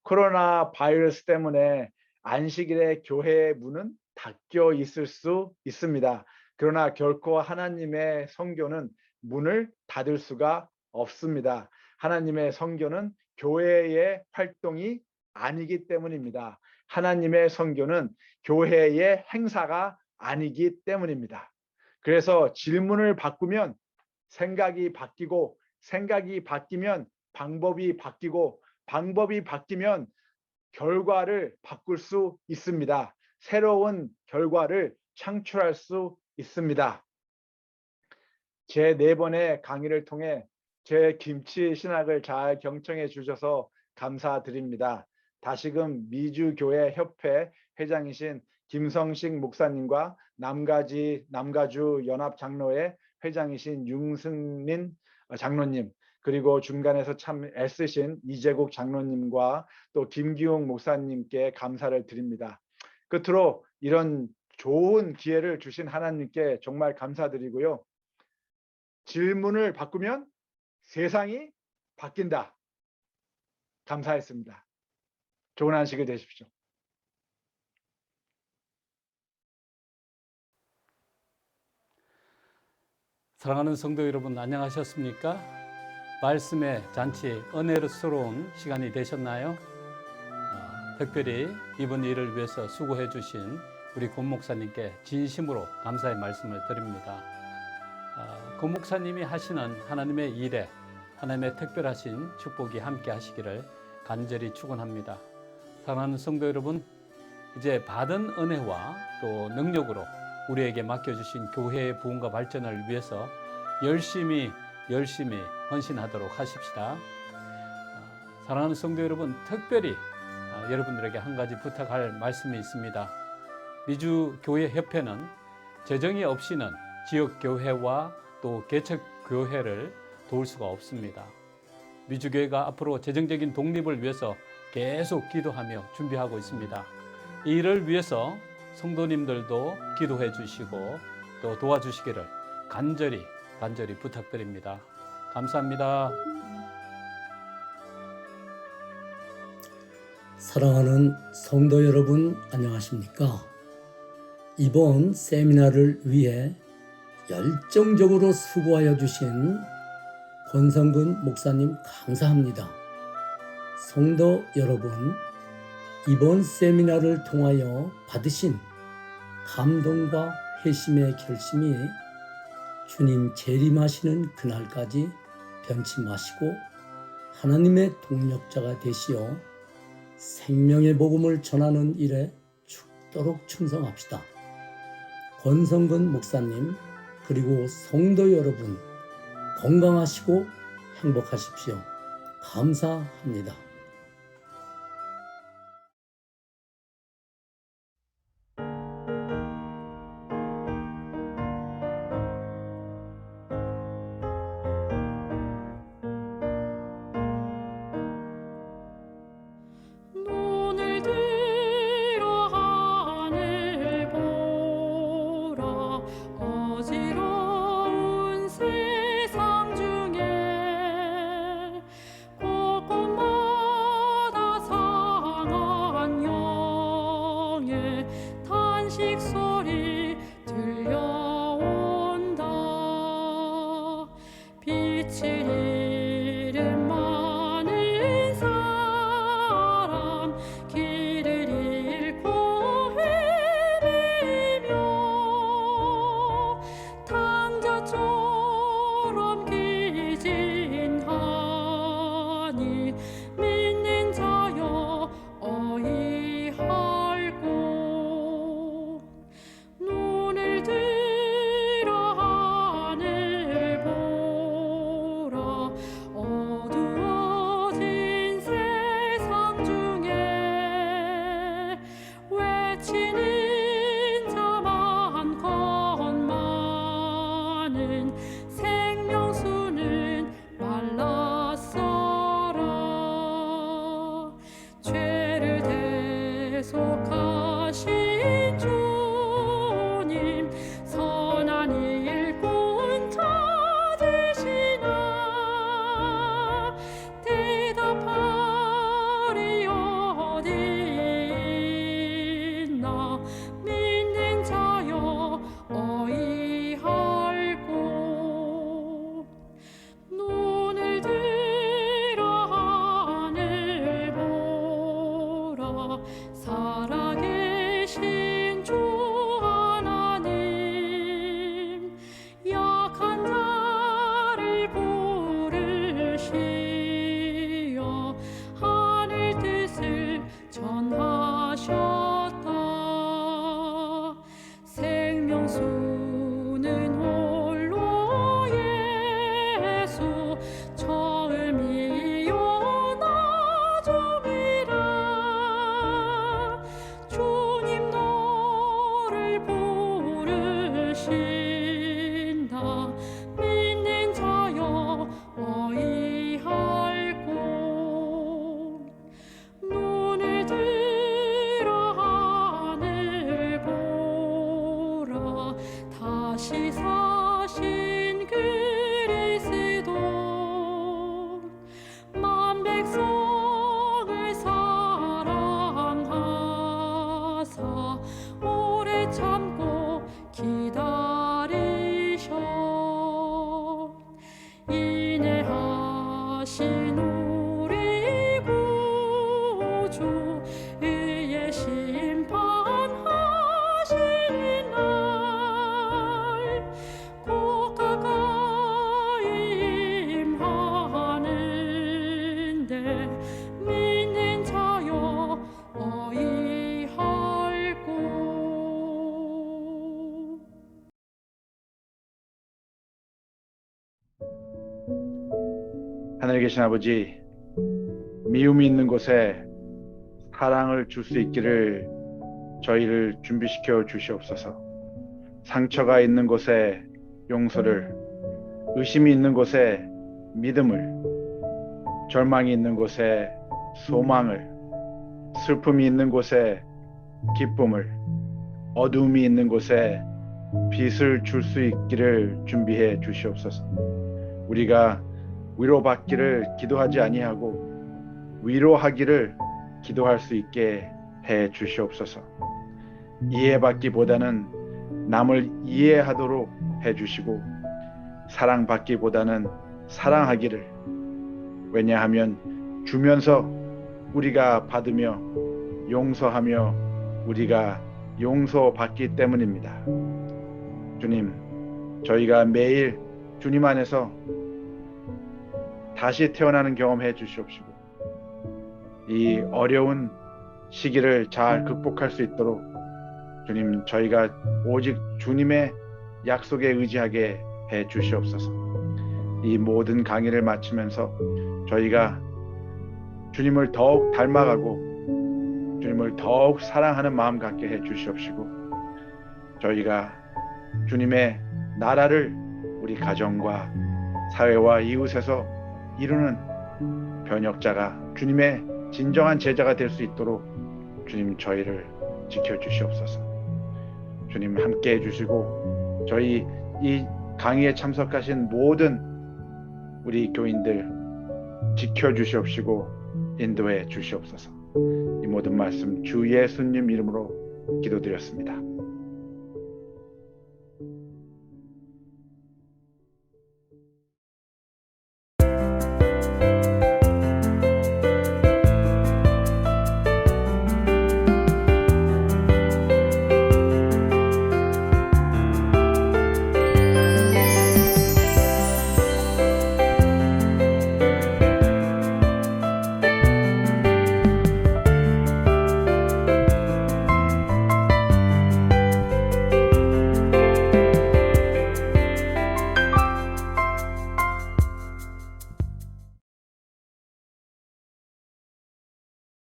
코로나 바이러스 때문에 안식일에 교회의 문은 닫혀 있을 수 있습니다. 그러나 결코 하나님의 선교는 문을 닫을 수가 없습니다. 하나님의 선교는 교회의 활동이 아니기 때문입니다. 하나님의 선교는 교회의 행사가 아니기 때문입니다. 그래서 질문을 바꾸면 생각이 바뀌고, 생각이 바뀌면 방법이 바뀌고, 방법이 바뀌면 결과를 바꿀 수 있습니다. 새로운 결과를 창출할 수 있습니다. 제 4번의 강의를 통해 제 김치 신학을 잘 경청해 주셔서 감사드립니다. 다시금 미주교회 협회 회장이신 김성식 목사님과 남가주 연합장로회 회장이신 윤승민 장로님, 그리고 중간에서 참 애쓰신 이재국 장로님과 또 김기웅 목사님께 감사를 드립니다. 끝으로 이런 좋은 기회를 주신 하나님께 정말 감사드리고요. 질문을 바꾸면 세상이 바뀐다. 감사했습니다. 좋은 안식일 되십시오. 사랑하는 성도 여러분, 안녕하셨습니까? 말씀의 잔치, 은혜스러운 시간이 되셨나요? 특별히 이번 일을 위해서 수고해 주신 우리 권 목사님께 진심으로 감사의 말씀을 드립니다. 권 목사님이 하시는 하나님의 일에 하나님의 특별하신 축복이 함께 하시기를 간절히 축원합니다. 사랑하는 성도 여러분, 이제 받은 은혜와 또 능력으로 우리에게 맡겨주신 교회의 부흥과 발전을 위해서 열심히 헌신하도록 하십시다. 사랑하는 성도 여러분, 특별히 여러분들에게 한 가지 부탁할 말씀이 있습니다. 미주교회협회는 재정이 없이는 지역교회와 또 개척교회를 도울 수가 없습니다. 미주교회가 앞으로 재정적인 독립을 위해서 계속 기도하며 준비하고 있습니다. 이 일을 위해서 성도님들도 기도해 주시고 또 도와주시기를 간절히 부탁드립니다. 감사합니다. 사랑하는 성도 여러분, 안녕하십니까? 이번 세미나를 위해 열정적으로 수고하여 주신 권성근 목사님 감사합니다. 성도 여러분, 이번 세미나를 통하여 받으신 감동과 회심의 결심이 주님 재림하시는 그날까지 변치 마시고 하나님의 동력자가 되시어 생명의 복음을 전하는 일에 죽도록 충성합시다. 권성근 목사님 그리고 성도 여러분 건강하시고 행복하십시오. 감사합니다. 눈을 들어 하늘 보라 어지러운 세상 중에 곳곳마다 상한 영의 탄식 소리 들려온다. 빛을 잃은 많은 사람 길을 잃고 헤매며 탕자처럼 기진하니 믿는 자여 부르신다. 믿는 자여 어이할 곳. 눈을 들어 하늘 보라. 다시 사신 그리스도 만 백성을 사랑하사 오래 참고 기다리셔. 인내하신 우리 구주 의의 심판하시는 날 곧 가까이 임하는데 믿는 자여 어이할 곳. 하늘에 계신 아버지, 미움이 있는 곳에 사랑을 줄 수 있기를 저희를 준비시켜 주시옵소서. 상처가 있는 곳에 용서를, 의심이 있는 곳에 믿음을, 절망이 있는 곳에 소망을, 슬픔이 있는 곳에 기쁨을, 어두움이 있는 곳에 빛을 줄 수 있기를 준비해 주시옵소서. 우리가 위로받기를 기도하지 아니하고 위로하기를 기도할 수 있게 해 주시옵소서. 이해받기보다는 남을 이해하도록 해 주시고 사랑받기보다는 사랑하기를, 왜냐하면 주면서 우리가 받으며 용서하며 우리가 용서받기 때문입니다. 주님, 저희가 매일 주님 안에서 다시 태어나는 경험해 주시옵시고 이 어려운 시기를 잘 극복할 수 있도록 주님, 저희가 오직 주님의 약속에 의지하게 해 주시옵소서. 이 모든 강의를 마치면서 저희가 주님을 더욱 닮아가고 주님을 더욱 사랑하는 마음 갖게 해 주시옵시고 저희가 주님의 나라를 우리 가정과 사회와 이웃에서 이루는 변혁자가, 주님의 진정한 제자가 될 수 있도록 주님 저희를 지켜주시옵소서. 주님 함께 해주시고 저희 이 강의에 참석하신 모든 우리 교인들 지켜주시옵시고 인도해 주시옵소서. 이 모든 말씀 주 예수님 이름으로 기도드렸습니다.